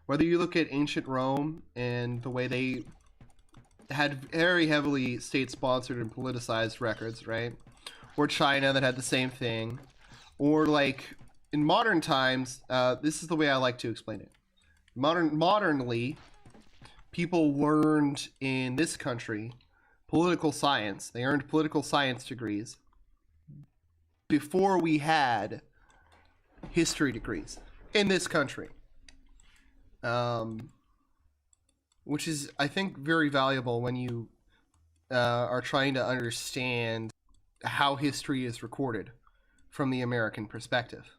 Whether you look at ancient Rome and the way they had very heavily state-sponsored and politicized records, right? Or China that had the same thing. Or like in modern times, this is the way I like to explain it. Modernly, people learned in this country political science. They earned political science degrees before we had history degrees in this country. Which is, I think, very valuable when you are trying to understand how history is recorded from the American perspective.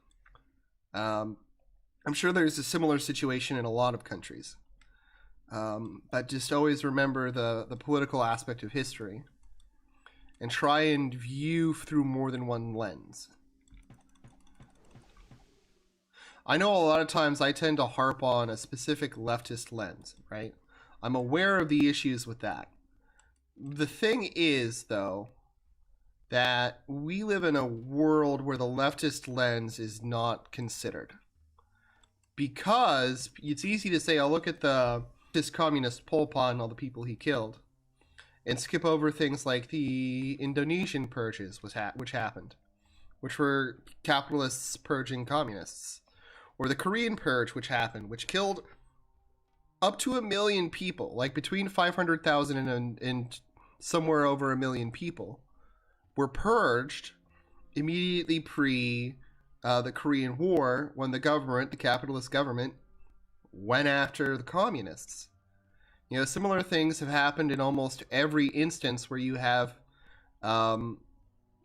I'm sure there's a similar situation in a lot of countries. But just always remember the political aspect of history and try and view through more than one lens. I know a lot of times I tend to harp on a specific leftist lens, right? I'm aware of the issues with that. The thing is, though, that we live in a world where the leftist lens is not considered. Because it's easy to say, I'll look at this communist Pol Pot and all the people he killed, and skip over things like the Indonesian purges, which happened, which were capitalists purging communists, or the Korean purge, which happened, which killed up to 1 million people, like between 500,000 and somewhere over 1 million people, were purged immediately pre the Korean War, when the government, the capitalist government, went after the communists. You know, similar things have happened in almost every instance where you have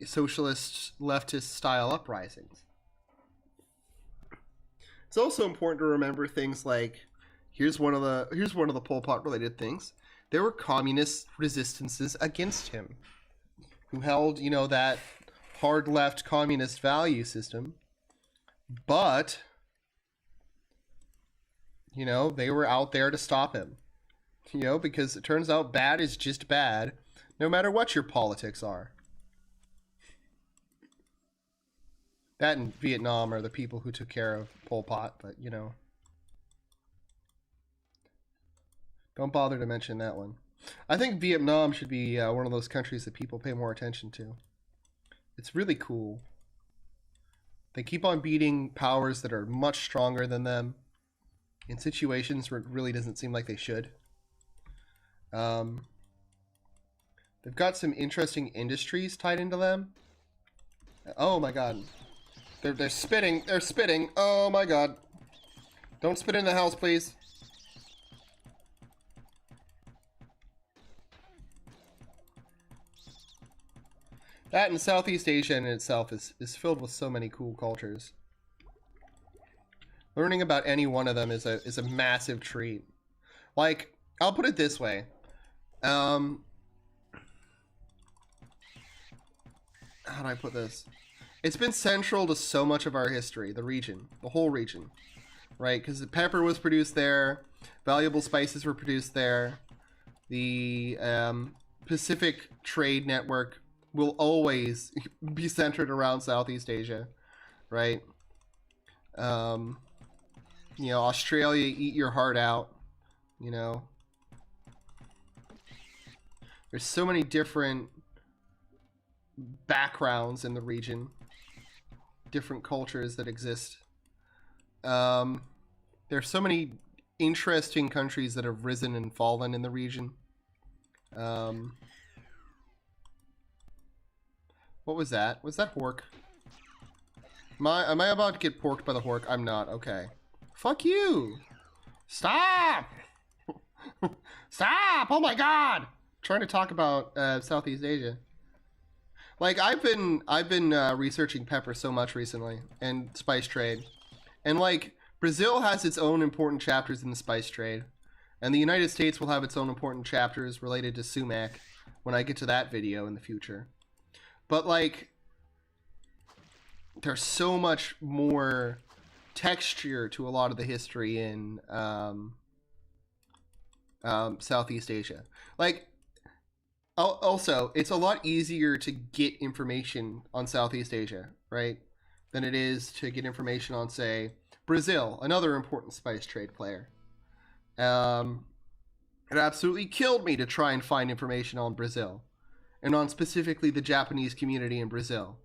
socialist, leftist style uprisings. It's also important to remember things like, here's one of the Pol Pot related things. There were communist resistances against him, who held, you know, that hard left communist value system, but, you know, they were out there to stop him. You know, because it turns out bad is just bad, no matter what your politics are. That and Vietnam are the people who took care of Pol Pot, but, you know. Don't bother to mention that one. I think Vietnam should be one of those countries that people pay more attention to. It's really cool. They keep on beating powers that are much stronger than them in situations where it really doesn't seem like they should. They've got some interesting industries tied into them. Oh my god. They're spitting. They're spitting. Oh my god. Don't spit in the house, please. That in Southeast Asia in itself is filled with so many cool cultures. Learning about any one of them is a massive treat. Like, I'll put it this way. How do I put this? It's been central to so much of our history, the region, the whole region, right? Because the pepper was produced there, valuable spices were produced there. The Pacific Trade Network will always be centered around Southeast Asia, right? You know, Australia, eat your heart out, you know. There's so many different backgrounds in the region, different cultures that exist. There's so many interesting countries that have risen and fallen in the region. What was that? Was that Hork? Am I about to get porked by the Hork? I'm not. Okay. Fuck you! Stop! Stop! Oh my god! Trying to talk about Southeast Asia. Like, I've been researching pepper so much recently, and spice trade, and like, Brazil has its own important chapters in the spice trade, and the United States will have its own important chapters related to sumac when I get to that video in the future. But like, there's so much more texture to a lot of the history in Southeast Asia. Like, also, it's a lot easier to get information on Southeast Asia, right, than it is to get information on, say, Brazil, another important spice trade player. It absolutely killed me to try and find information on Brazil, and on specifically the Japanese community in Brazil,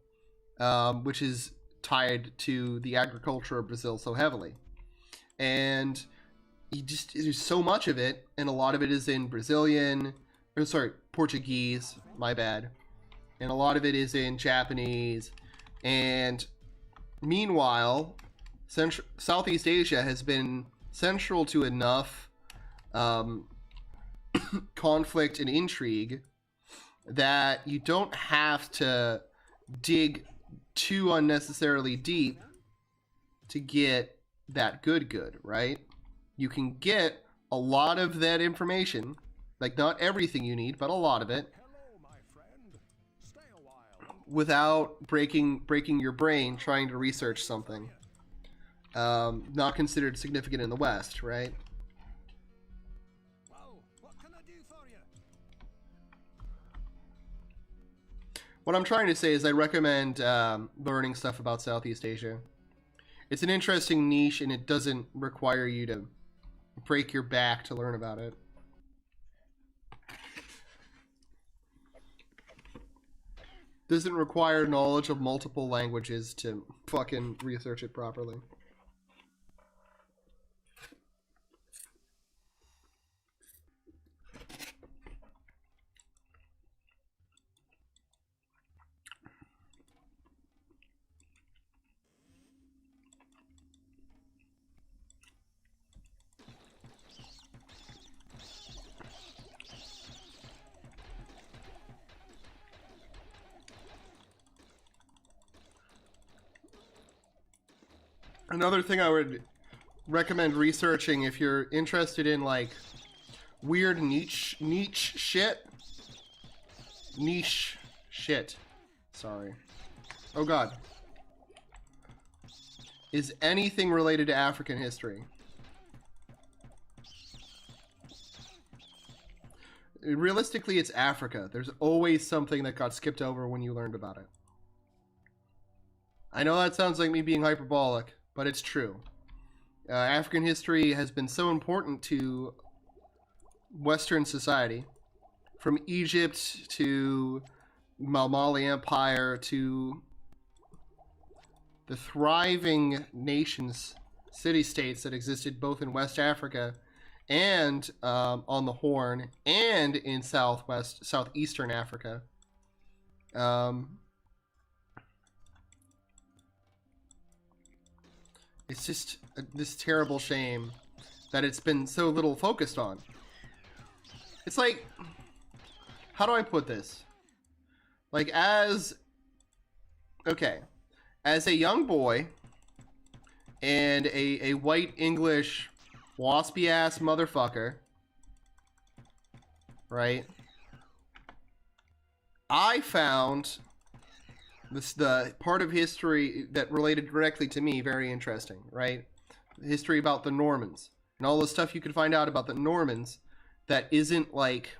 which is tied to the agriculture of Brazil so heavily. And there's so much of it, and a lot of it is in Portuguese, my bad. And a lot of it is in Japanese. And meanwhile, Southeast Asia has been central to enough conflict and intrigue that you don't have to dig too unnecessarily deep to get that good, right? You can get a lot of that information, like not everything you need, but a lot of it, without breaking your brain trying to research something not considered significant in the West, right? What I'm trying to say is I recommend learning stuff about Southeast Asia. It's an interesting niche, and it doesn't require you to break your back to learn about it. Doesn't require knowledge of multiple languages to fucking research it properly. Another thing I would recommend researching if you're interested in like weird niche shit. Niche shit. Sorry. Oh god. Is anything related to African history. Realistically, it's Africa. There's always something that got skipped over when you learned about it. I know that sounds like me being hyperbolic, but it's true. African history has been so important to Western society, from Egypt to Mali Empire to the thriving nations, city-states that existed both in West Africa and on the Horn and in southeastern Africa. It's just this terrible shame that it's been so little focused on. It's like, how do I put this? Like, as a young boy and a white English waspy ass motherfucker, right? I found the part of history that related directly to me very interesting, right? History about the Normans and all the stuff you could find out about the Normans that isn't like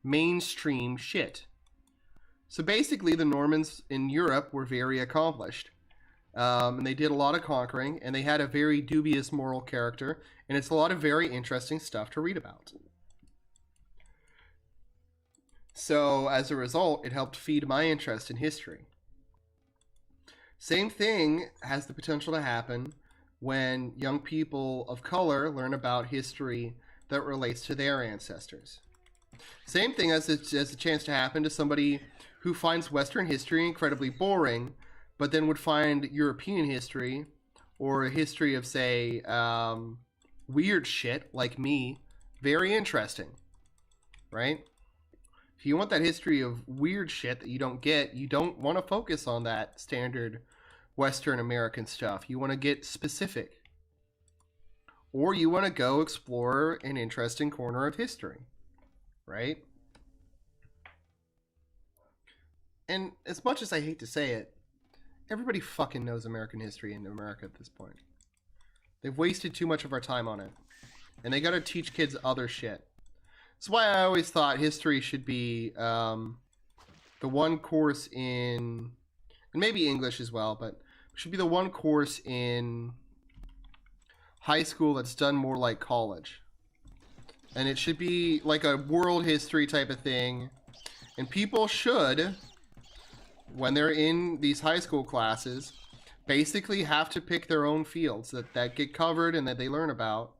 mainstream shit. So basically the Normans in Europe were very accomplished, and they did a lot of conquering, and they had a very dubious moral character, and it's a lot of very interesting stuff to read about. So as a result, it helped feed my interest in history. Same thing has the potential to happen when young people of color learn about history that relates to their ancestors. Same thing has a chance to happen to somebody who finds Western history incredibly boring, but then would find European history or a history of, say, weird shit like me very interesting, right? If you want that history of weird shit that you don't get, you don't want to focus on that standard Western American stuff. You want to get specific. Or you want to go explore an interesting corner of history, right? And as much as I hate to say it, everybody fucking knows American history in America at this point. They've wasted too much of our time on it. And they gotta teach kids other shit. That's why I always thought history should be the one course in, and maybe English as well, but should be the one course in high school that's done more like college. And it should be like a world history type of thing. And people should, when they're in these high school classes, basically have to pick their own fields that get covered and that they learn about.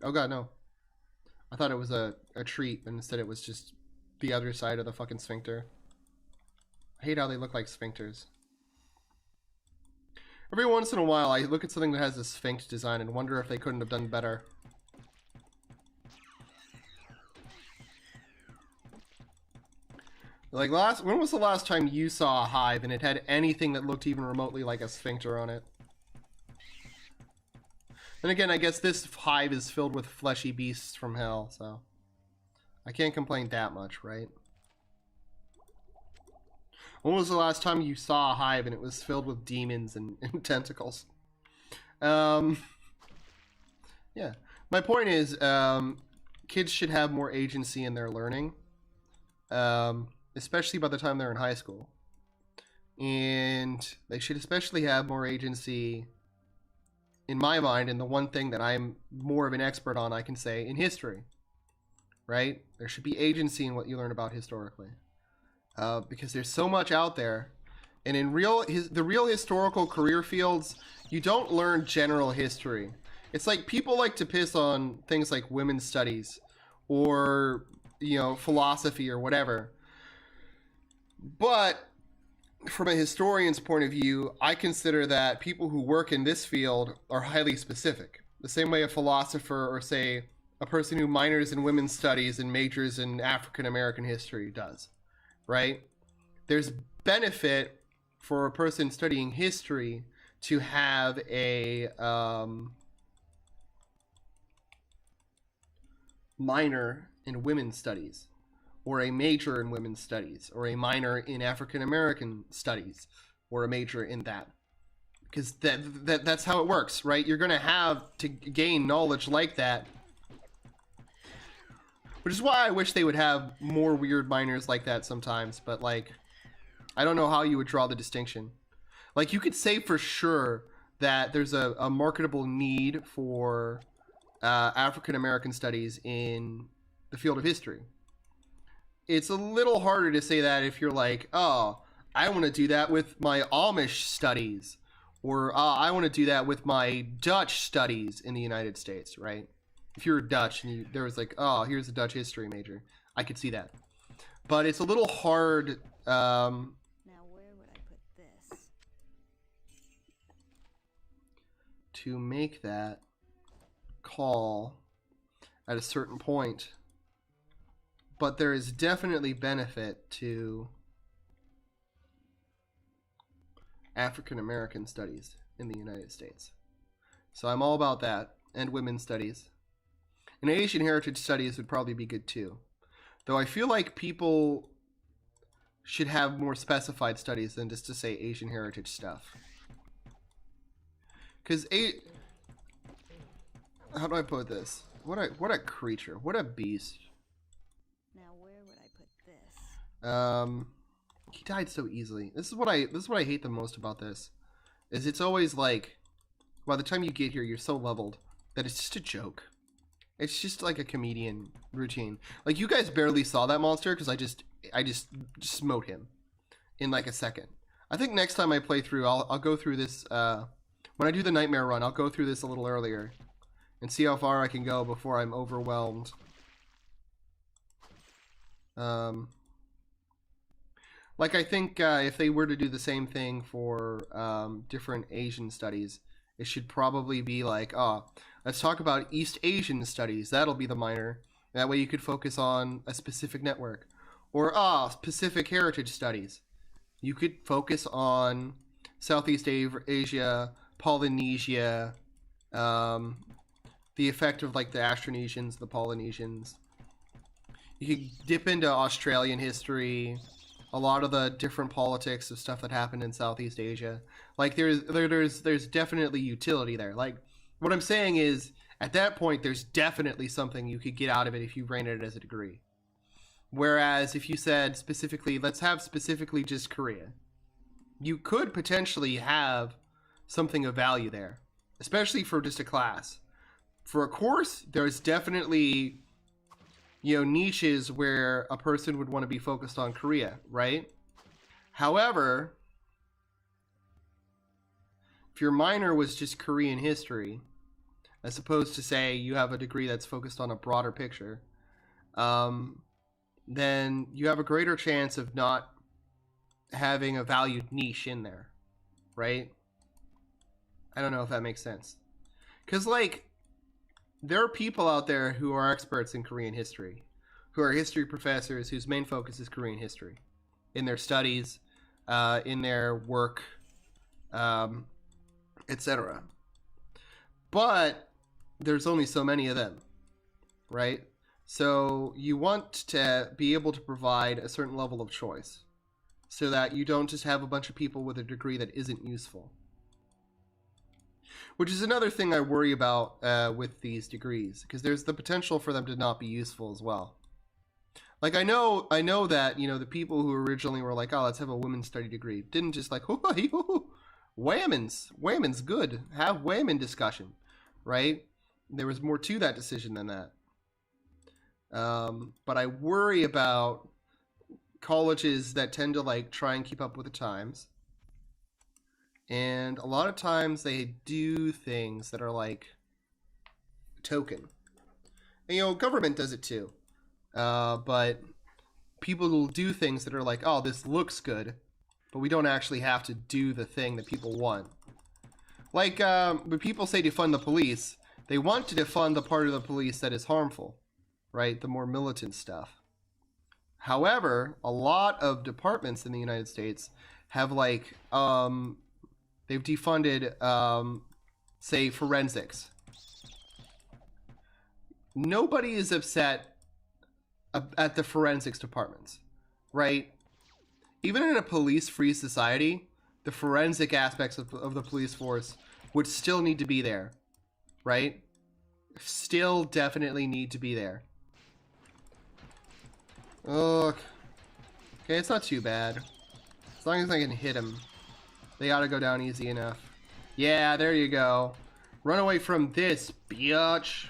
Oh god, no. I thought it was a treat, but instead it was just the other side of the fucking sphincter. I hate how they look like sphincters. Every once in a while, I look at something that has a sphinx design and wonder if they couldn't have done better. Like when was the last time you saw a hive and it had anything that looked even remotely like a sphincter on it? And again, I guess this hive is filled with fleshy beasts from hell, so I can't complain that much, right? When was the last time you saw a hive and it was filled with demons and tentacles? Yeah. My point is, kids should have more agency in their learning, especially by the time they're in high school. And they should especially have more agency, in my mind, and the one thing that I'm more of an expert on, I can say, in history. Right? There should be agency in what you learn about historically. Because there's so much out there. And in the real historical career fields, you don't learn general history. It's like people like to piss on things like women's studies or, you know, philosophy or whatever. But from a historian's point of view, I consider that people who work in this field are highly specific. The same way a philosopher or, say, a person who minors in women's studies and majors in African American history does, right? There's benefit for a person studying history to have a minor in women's studies, or a major in women's studies, or a minor in African American studies, or a major in that. Because that's how it works, right? You're going to have to gain knowledge like that. Which is why I wish they would have more weird minors like that sometimes, but like, I don't know how you would draw the distinction. Like, you could say for sure that there's a marketable need for African American studies in the field of history. It's a little harder to say that if you're like, oh, I want to do that with my Amish studies, or I want to do that with my Dutch studies in the United States, right? If you're Dutch and there was like, oh, here's a Dutch history major, I could see that. But it's a little hard. Now where would I put this? To make that call at a certain point. But there is definitely benefit to African American studies in the United States. So I'm all about that, and women's studies. And Asian heritage studies would probably be good too. Though I feel like people should have more specified studies than just to say Asian heritage stuff. Because how do I put this? What a creature. What a beast. Now where would I put this? He died so easily. This is what I hate the most about this. Is it's always like, by the time you get here, you're so leveled that it's just a joke. It's just like a comedian routine. Like, you guys barely saw that monster because I just smote him in like a second. I think next time I play through, I'll go through this. When I do the nightmare run, I'll go through this a little earlier and see how far I can go before I'm overwhelmed. Like, I think if they were to do the same thing for different Asian studies, it should probably be like, oh, let's talk about East Asian studies. That'll be the minor. That way you could focus on a specific network. Or, Pacific heritage studies. You could focus on Southeast Asia, Polynesia, the effect of like the Austronesians, the Polynesians. You could dip into Australian history, a lot of the different politics of stuff that happened in Southeast Asia. Like, there's definitely utility there. Like, what I'm saying is, at that point, there's definitely something you could get out of it if you ran it as a degree. Whereas if you said specifically, let's have specifically just Korea, you could potentially have something of value there, especially for just a class. For a course, there's definitely, you know, niches where a person would want to be focused on Korea, right? However, if your minor was just Korean history, as opposed to, say, you have a degree that's focused on a broader picture, then you have a greater chance of not having a valued niche in there, right? I don't know if that makes sense. Because, like, there are people out there who are experts in Korean history, who are history professors whose main focus is Korean history. in their studies, in their work, etc. But there's only so many of them, right? So you want to be able to provide a certain level of choice so that you don't just have a bunch of people with a degree that isn't useful. Which is another thing I worry about with these degrees, because there's the potential for them to not be useful as well. Like I know that, you know, the people who originally were like, oh, let's have a women's study degree, didn't just like, Wayman's good. Have Wayman discussion, right? There was more to that decision than that. But I worry about colleges that tend to like try and keep up with the times. And a lot of times they do things that are like token. And, you know, government does it too. But people will do things that are like, oh, this looks good, but we don't actually have to do the thing that people want. Like, when people say defund the police, they want to defund the part of the police that is harmful, right? The more militant stuff. However, a lot of departments in the United States have like, they've defunded, say, forensics. Nobody is upset at the forensics departments, right? Even in a police-free society, the forensic aspects of the police force would still need to be there, right? Still definitely need to be there. Oh, okay, it's not too bad. As long as I can hit him. They ought to go down easy enough. Yeah, there you go. Run away from this, biatch.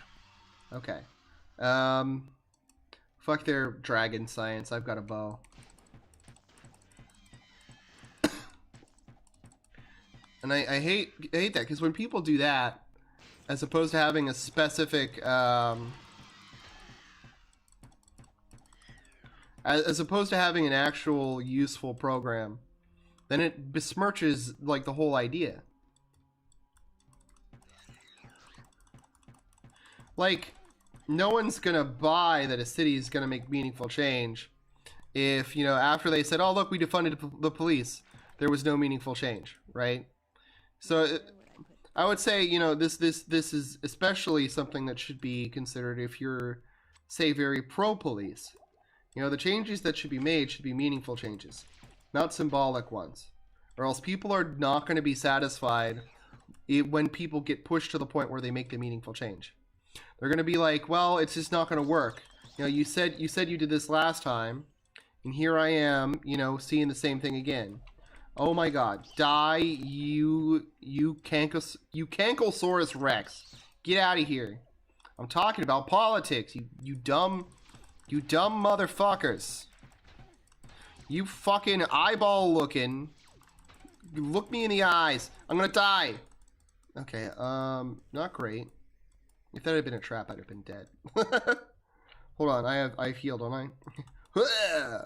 Okay. Fuck their dragon science. I've got a bow. And I hate that, because when people do that, as opposed to having a specific, as opposed to having an actual useful program, then it besmirches like the whole idea. Like, no one's gonna buy that a city is gonna make meaningful change if, you know, after they said, oh look, we defunded the police, there was no meaningful change, right? So I would say, you know, this is especially something that should be considered if you're, say, very pro-police. You know, the changes that should be made should be meaningful changes, not symbolic ones. Or else people are not going to be satisfied when people get pushed to the point where they make the meaningful change. They're going to be like, well, it's just not going to work. You know, you said you did this last time, and here I am, you know, seeing the same thing again. Oh my god. Die, you Cankosaurus Rex. Get out of here. I'm talking about politics, you dumb motherfuckers. You fucking eyeball looking. You look me in the eyes. I'm gonna die. Okay, not great. If that had been a trap, I'd have been dead. Hold on, I've healed, don't I?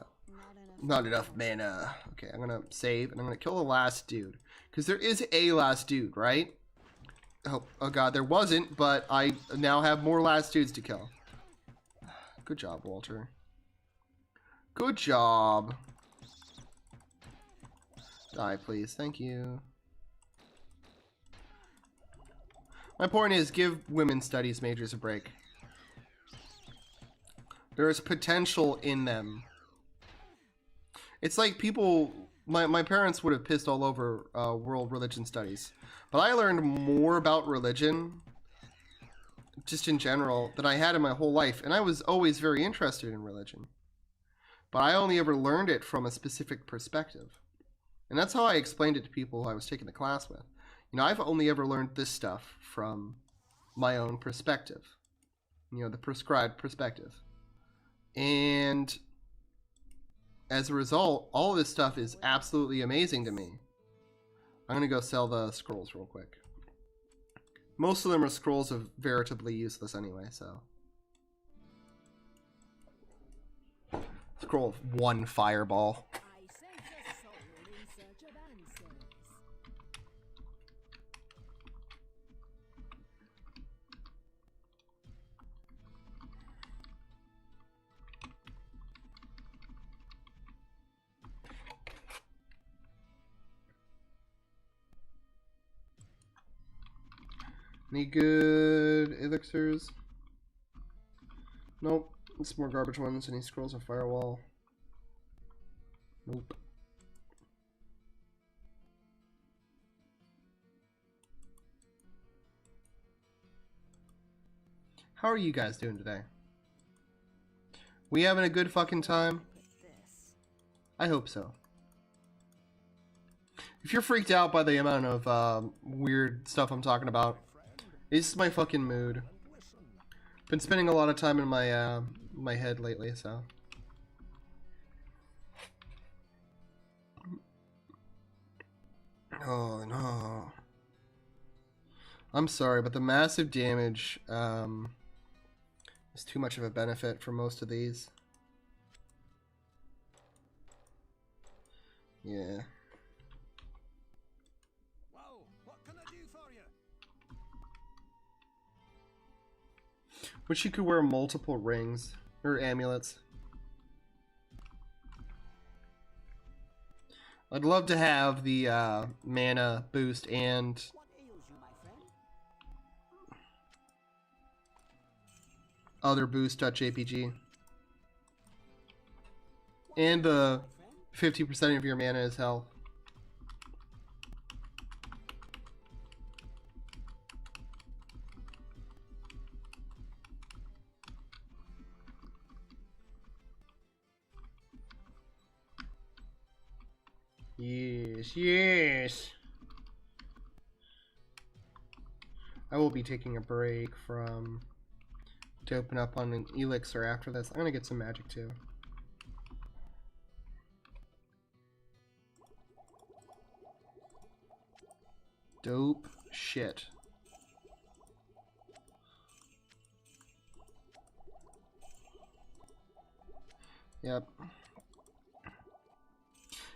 Not enough mana. Okay, I'm gonna save, and I'm gonna kill the last dude. Because there is a last dude, right? Oh god, there wasn't, but I now have more last dudes to kill. Good job, Walter. Good job. Die, please. Thank you. My point is, give women's studies majors a break. There is potential in them. It's like people, my parents would have pissed all over world religion studies. But I learned more about religion, just in general, than I had in my whole life. And I was always very interested in religion. But I only ever learned it from a specific perspective. And that's how I explained it to people who I was taking the class with. You know, I've only ever learned this stuff from my own perspective. You know, the prescribed perspective. And as a result, all of this stuff is absolutely amazing to me. I'm going to go sell the scrolls real quick. Most of them are scrolls of veritably useless anyway, so. Scroll of 1 fireball. I sense a soul in search of answers. Any good elixirs? Nope. It's more garbage ones. Any scrolls of firewall? Nope. How are you guys doing today? We having a good fucking time? I hope so. If you're freaked out by the amount of weird stuff I'm talking about, it's my fucking mood. Been spending a lot of time in my my head lately, so. Oh no. I'm sorry, but the massive damage is too much of a benefit for most of these. Yeah. Whoa, what can I do for you? Wish you could wear multiple rings or amulets. I'd love to have the mana boost and What ails you, my friend? other boost.jpg. And the 50% of your mana is health. Yes, yes. I will be taking a break from to open up on an elixir after this. I'm gonna get some magic too. Dope shit. Yep.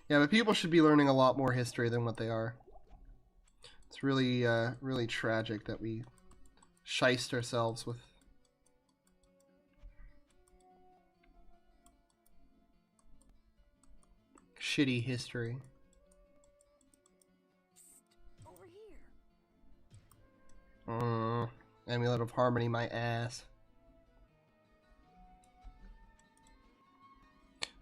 Yeah, but people should be learning a lot more history than what they are. It's really, really tragic that we shiced ourselves with shitty history. Over here. Amulet of Harmony, my ass.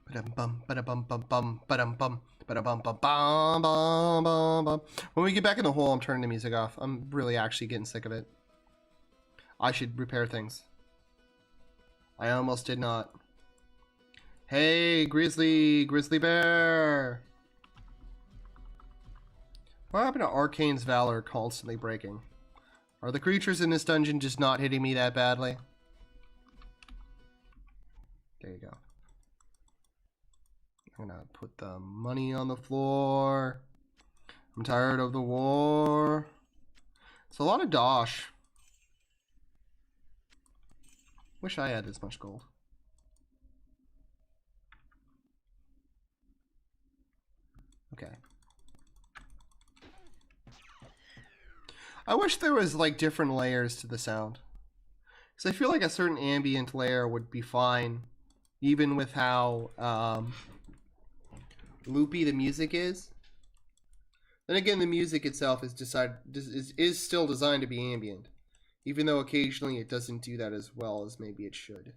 Ba-dum-bum, ba-da-bum-bum-bum, ba-dum-bum, ba-da-bum-bum-bum-bum-bum-bum. When we get back in the hole, I'm turning the music off. I'm really actually getting sick of it. I should repair things. I almost did not. Hey, Grizzly Bear! What happened to Arcane's Valor constantly breaking? Are the creatures in this dungeon just not hitting me that badly? There you go. I'm gonna put the money on the floor. I'm tired of the war. It's a lot of dosh. Wish I had this much gold. Okay. I wish there was like different layers to the sound. Because I feel like a certain ambient layer would be fine. Even with how loopy the music is. Then again, the music itself is still designed to be ambient. Even though occasionally it doesn't do that as well as maybe it should.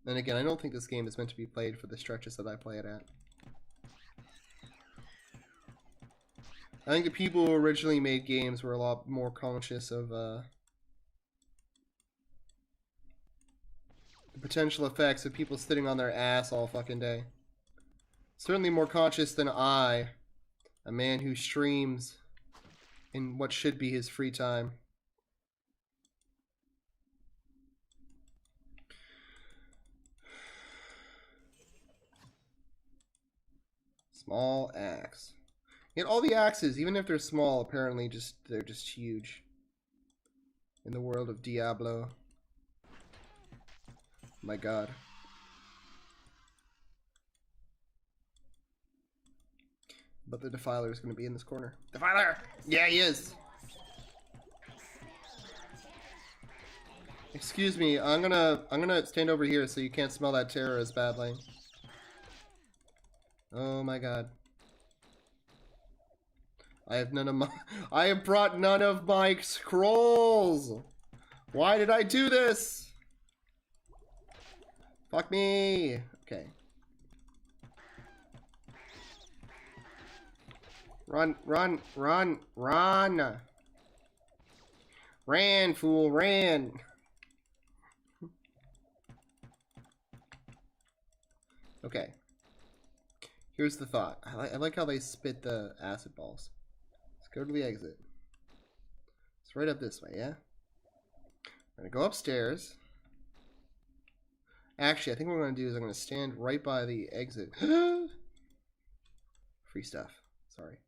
Then again, I don't think this game is meant to be played for the stretches that I play it at. I think the people who originally made games were a lot more conscious of the potential effects of people sitting on their ass all fucking day. Certainly more conscious than I, a man who streams in what should be his free time. Small axe. Yet all the axes, even if they're small, apparently they're just huge. In the world of Diablo. My god. But the Defiler is going to be in this corner. Defiler! Yeah, he is! Excuse me, I'm gonna stand over here so you can't smell that terror as badly. Oh my god. I have none of my. I have brought none of my scrolls. Why did I do this? Fuck me. Okay. Run, run, run, run. Ran, fool, ran. Okay. Here's the thought. I like how they spit the acid balls. Let's go to the exit. It's right up this way, yeah? I'm gonna go upstairs. Actually, I think what I'm gonna do is I'm gonna stand right by the exit. Free stuff. Sorry.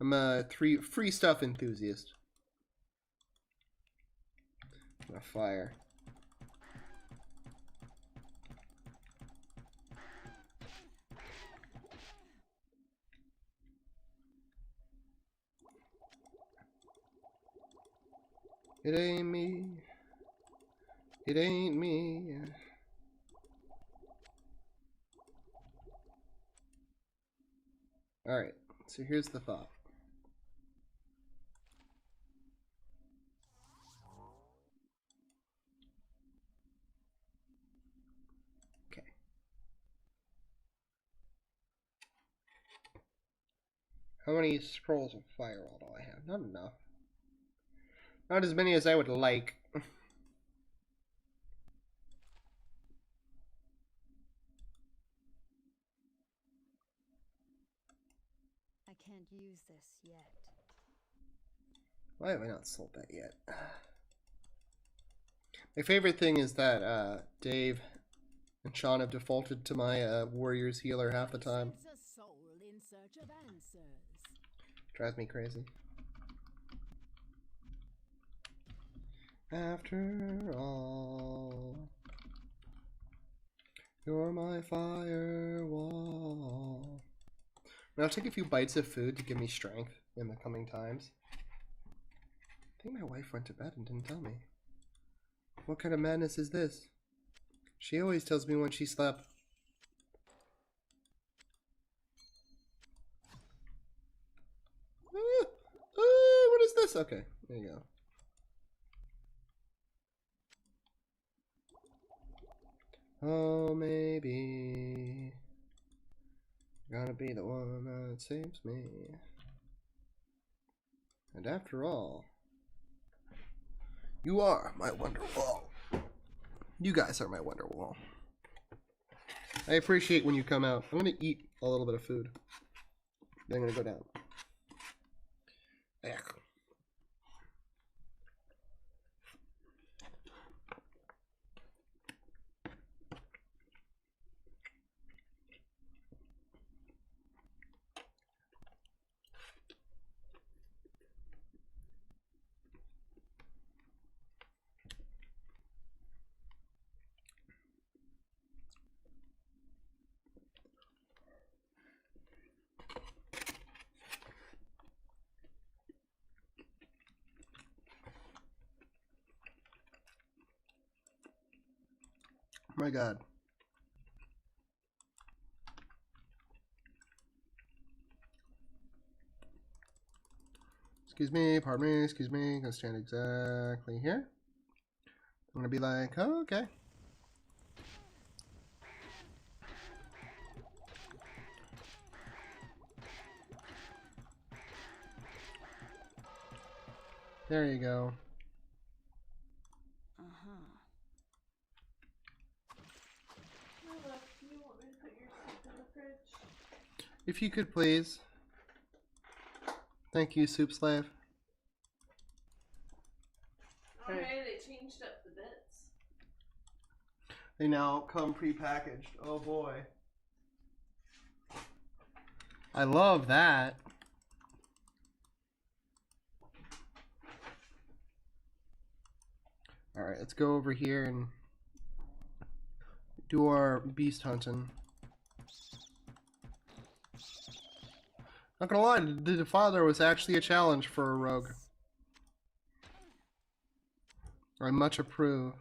I'm a free stuff enthusiast. I'm gonna fire. It ain't me. It ain't me. Alright, so here's the thought. Okay. How many scrolls of firewall do I have? Not enough. Not as many as I would like. I can't use this yet. Why have I not sold that yet? My favorite thing is that Dave and Sean have defaulted to my Warriors healer half the time. Sense a soul in search of answers. Drives me crazy. After all, you're my firewall. I'll take a few bites of food to give me strength in the coming times. I think my wife went to bed and didn't tell me. What kind of madness is this? She always tells me when she slept. What is this? Okay, there you go. Oh, maybe gotta be the one that saves me. And after all, you are my Wonderwall. You guys are my Wonderwall. I appreciate when you come out. I'm gonna eat a little bit of food. Then I'm gonna go down. Ugh. My God. Excuse me, pardon me, excuse me. I'm gonna stand exactly here. I'm gonna be like, oh, okay. There you go. Do you want me to put your soup in the fridge? If you could please. Thank you, Soup Slave. Okay, they changed up the bits. They now come pre-packaged. Oh boy. I love that. Alright, let's go over here and do our beast hunting. Not gonna lie, the Defiler was actually a challenge for a rogue. I much approve.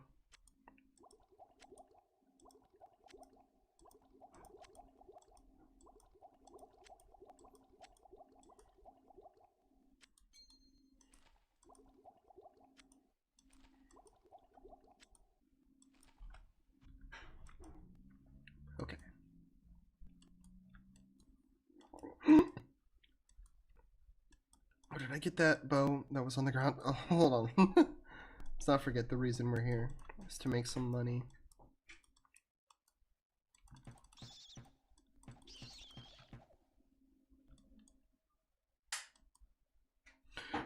Oh, did I get that bow that was on the ground? Oh, hold on. Let's not forget the reason we're here. Is to make some money.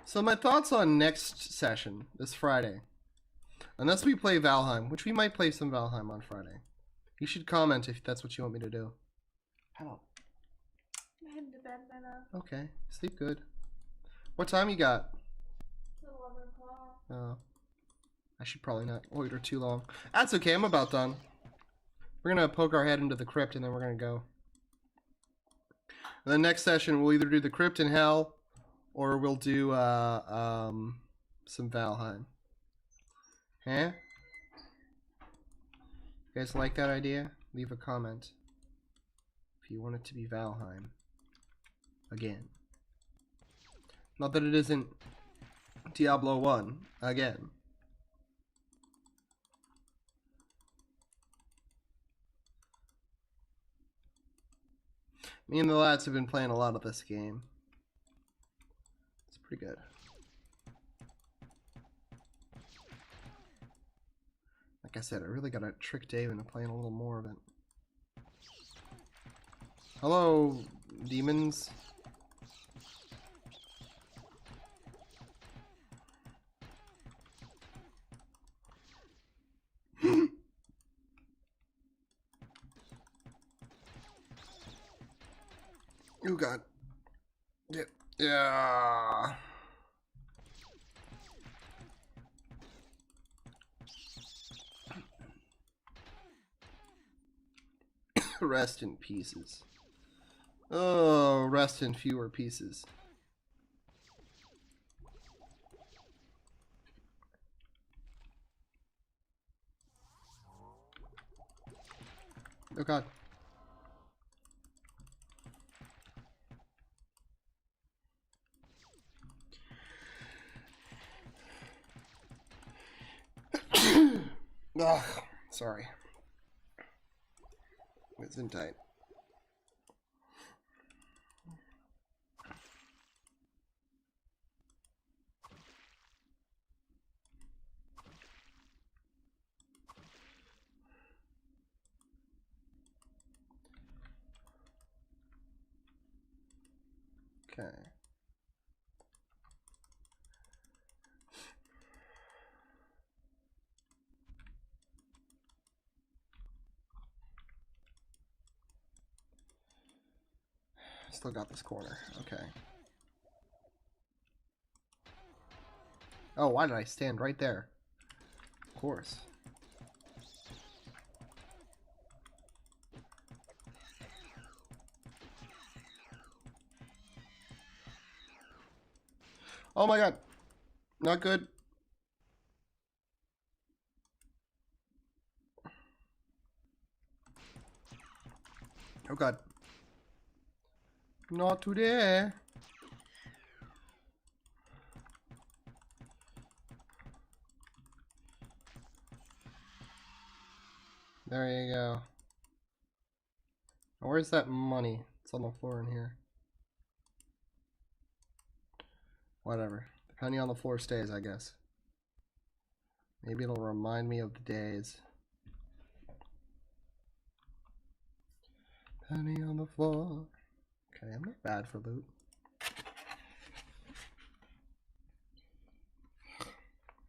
So my thoughts on next session, this Friday. Unless we play Valheim, which we might play some Valheim on Friday. You should comment if that's what you want me to do. Hello. I'm heading to bed, Mena. Okay, sleep good. What time you got? It's 11 o'clock. Oh. I should probably not loiter too long. That's okay, I'm about done. We're gonna poke our head into the crypt and then we're gonna go. And the next session we'll either do the crypt in hell or we'll do some Valheim. Huh? You guys like that idea? Leave a comment if you want it to be Valheim again. Not that it isn't Diablo 1 again. Me and the lads have been playing a lot of this game. It's pretty good. Like I said, I really gotta trick Dave into playing a little more of it. Hello, demons. Oh god. Yeah. Rest in pieces. Oh, rest in fewer pieces. Oh god. Ugh, sorry. It's in tight. Okay. Still got this corner. Okay. Oh, why did I stand right there? Of course. Oh my god. Not good. Oh god. Not today. There you go. Where's that money? It's on the floor in here. Whatever. The penny on the floor stays, I guess. Maybe it'll remind me of the days. Penny on the floor. Okay, I'm not bad for loot.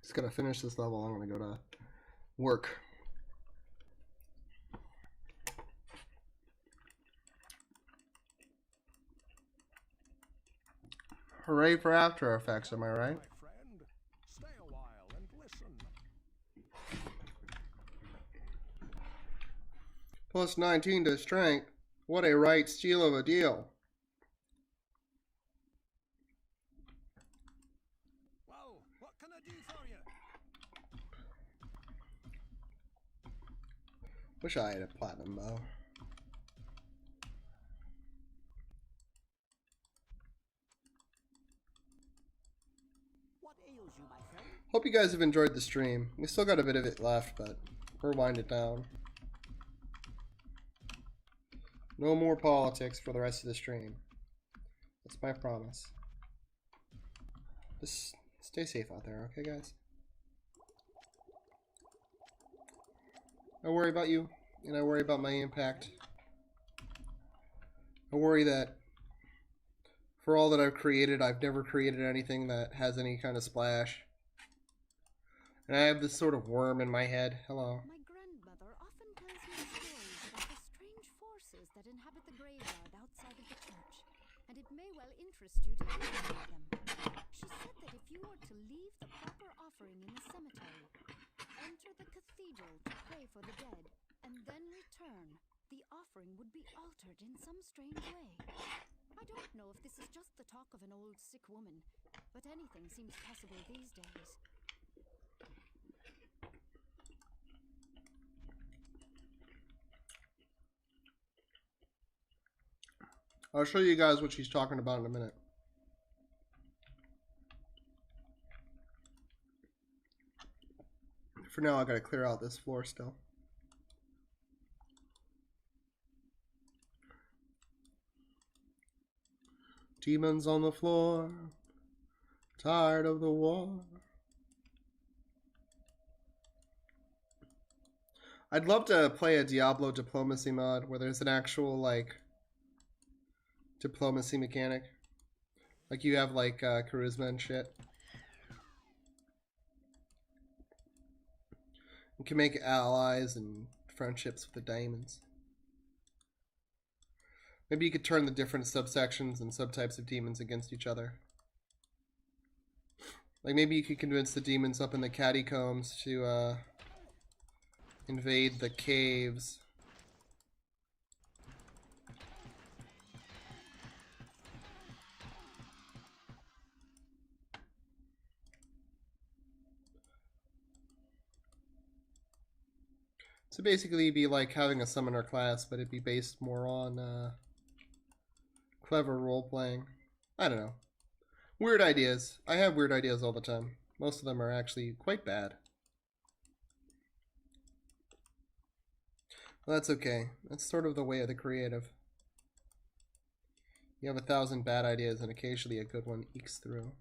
Just gotta finish this level. I'm gonna go to work. Hooray for After Effects, am I right? Stay a while and listen. Plus 19 to strength. What a right steal of a deal. Well, what can I do for you? Wish I had a platinum bow. What ails you, my friend? Hope you guys have enjoyed the stream. We still got a bit of it left, but we'll wind it down. No more politics for the rest of the stream. That's my promise. Just stay safe out there, okay, guys? I worry about you, and I worry about my impact. I worry that for all that I've created, I've never created anything that has any kind of splash. And I have this sort of worm in my head. Hello. My grandmother often tells me stories about the strange forces that inhabit the graveyard outside of the church, and it may well interest you to hear about them. She said that if you were to leave the proper offering in the cemetery, enter the cathedral to pray for the dead, and then return, the offering would be altered in some strange way. I don't know if this is just the talk of an old sick woman, but anything seems possible these days. I'll show you guys what she's talking about in a minute. For now, I gotta clear out this floor still. Demons on the floor, tired of the war. I'd love to play a Diablo diplomacy mod where there's an actual, like, diplomacy mechanic. Like you have, like, charisma and shit. You can make allies and friendships with the demons. Maybe you could turn the different subsections and subtypes of demons against each other. Like maybe you could convince the demons up in the catacombs to invade the caves. So basically be like having a summoner class, but it'd be based more on clever role-playing. I don't know. Weird ideas. I have weird ideas all the time. Most of them are actually quite bad. Well, that's okay. That's sort of the way of the creative. You have 1,000 bad ideas and occasionally a good one ekes through.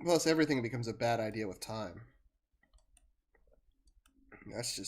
Plus, everything becomes a bad idea with time. That's just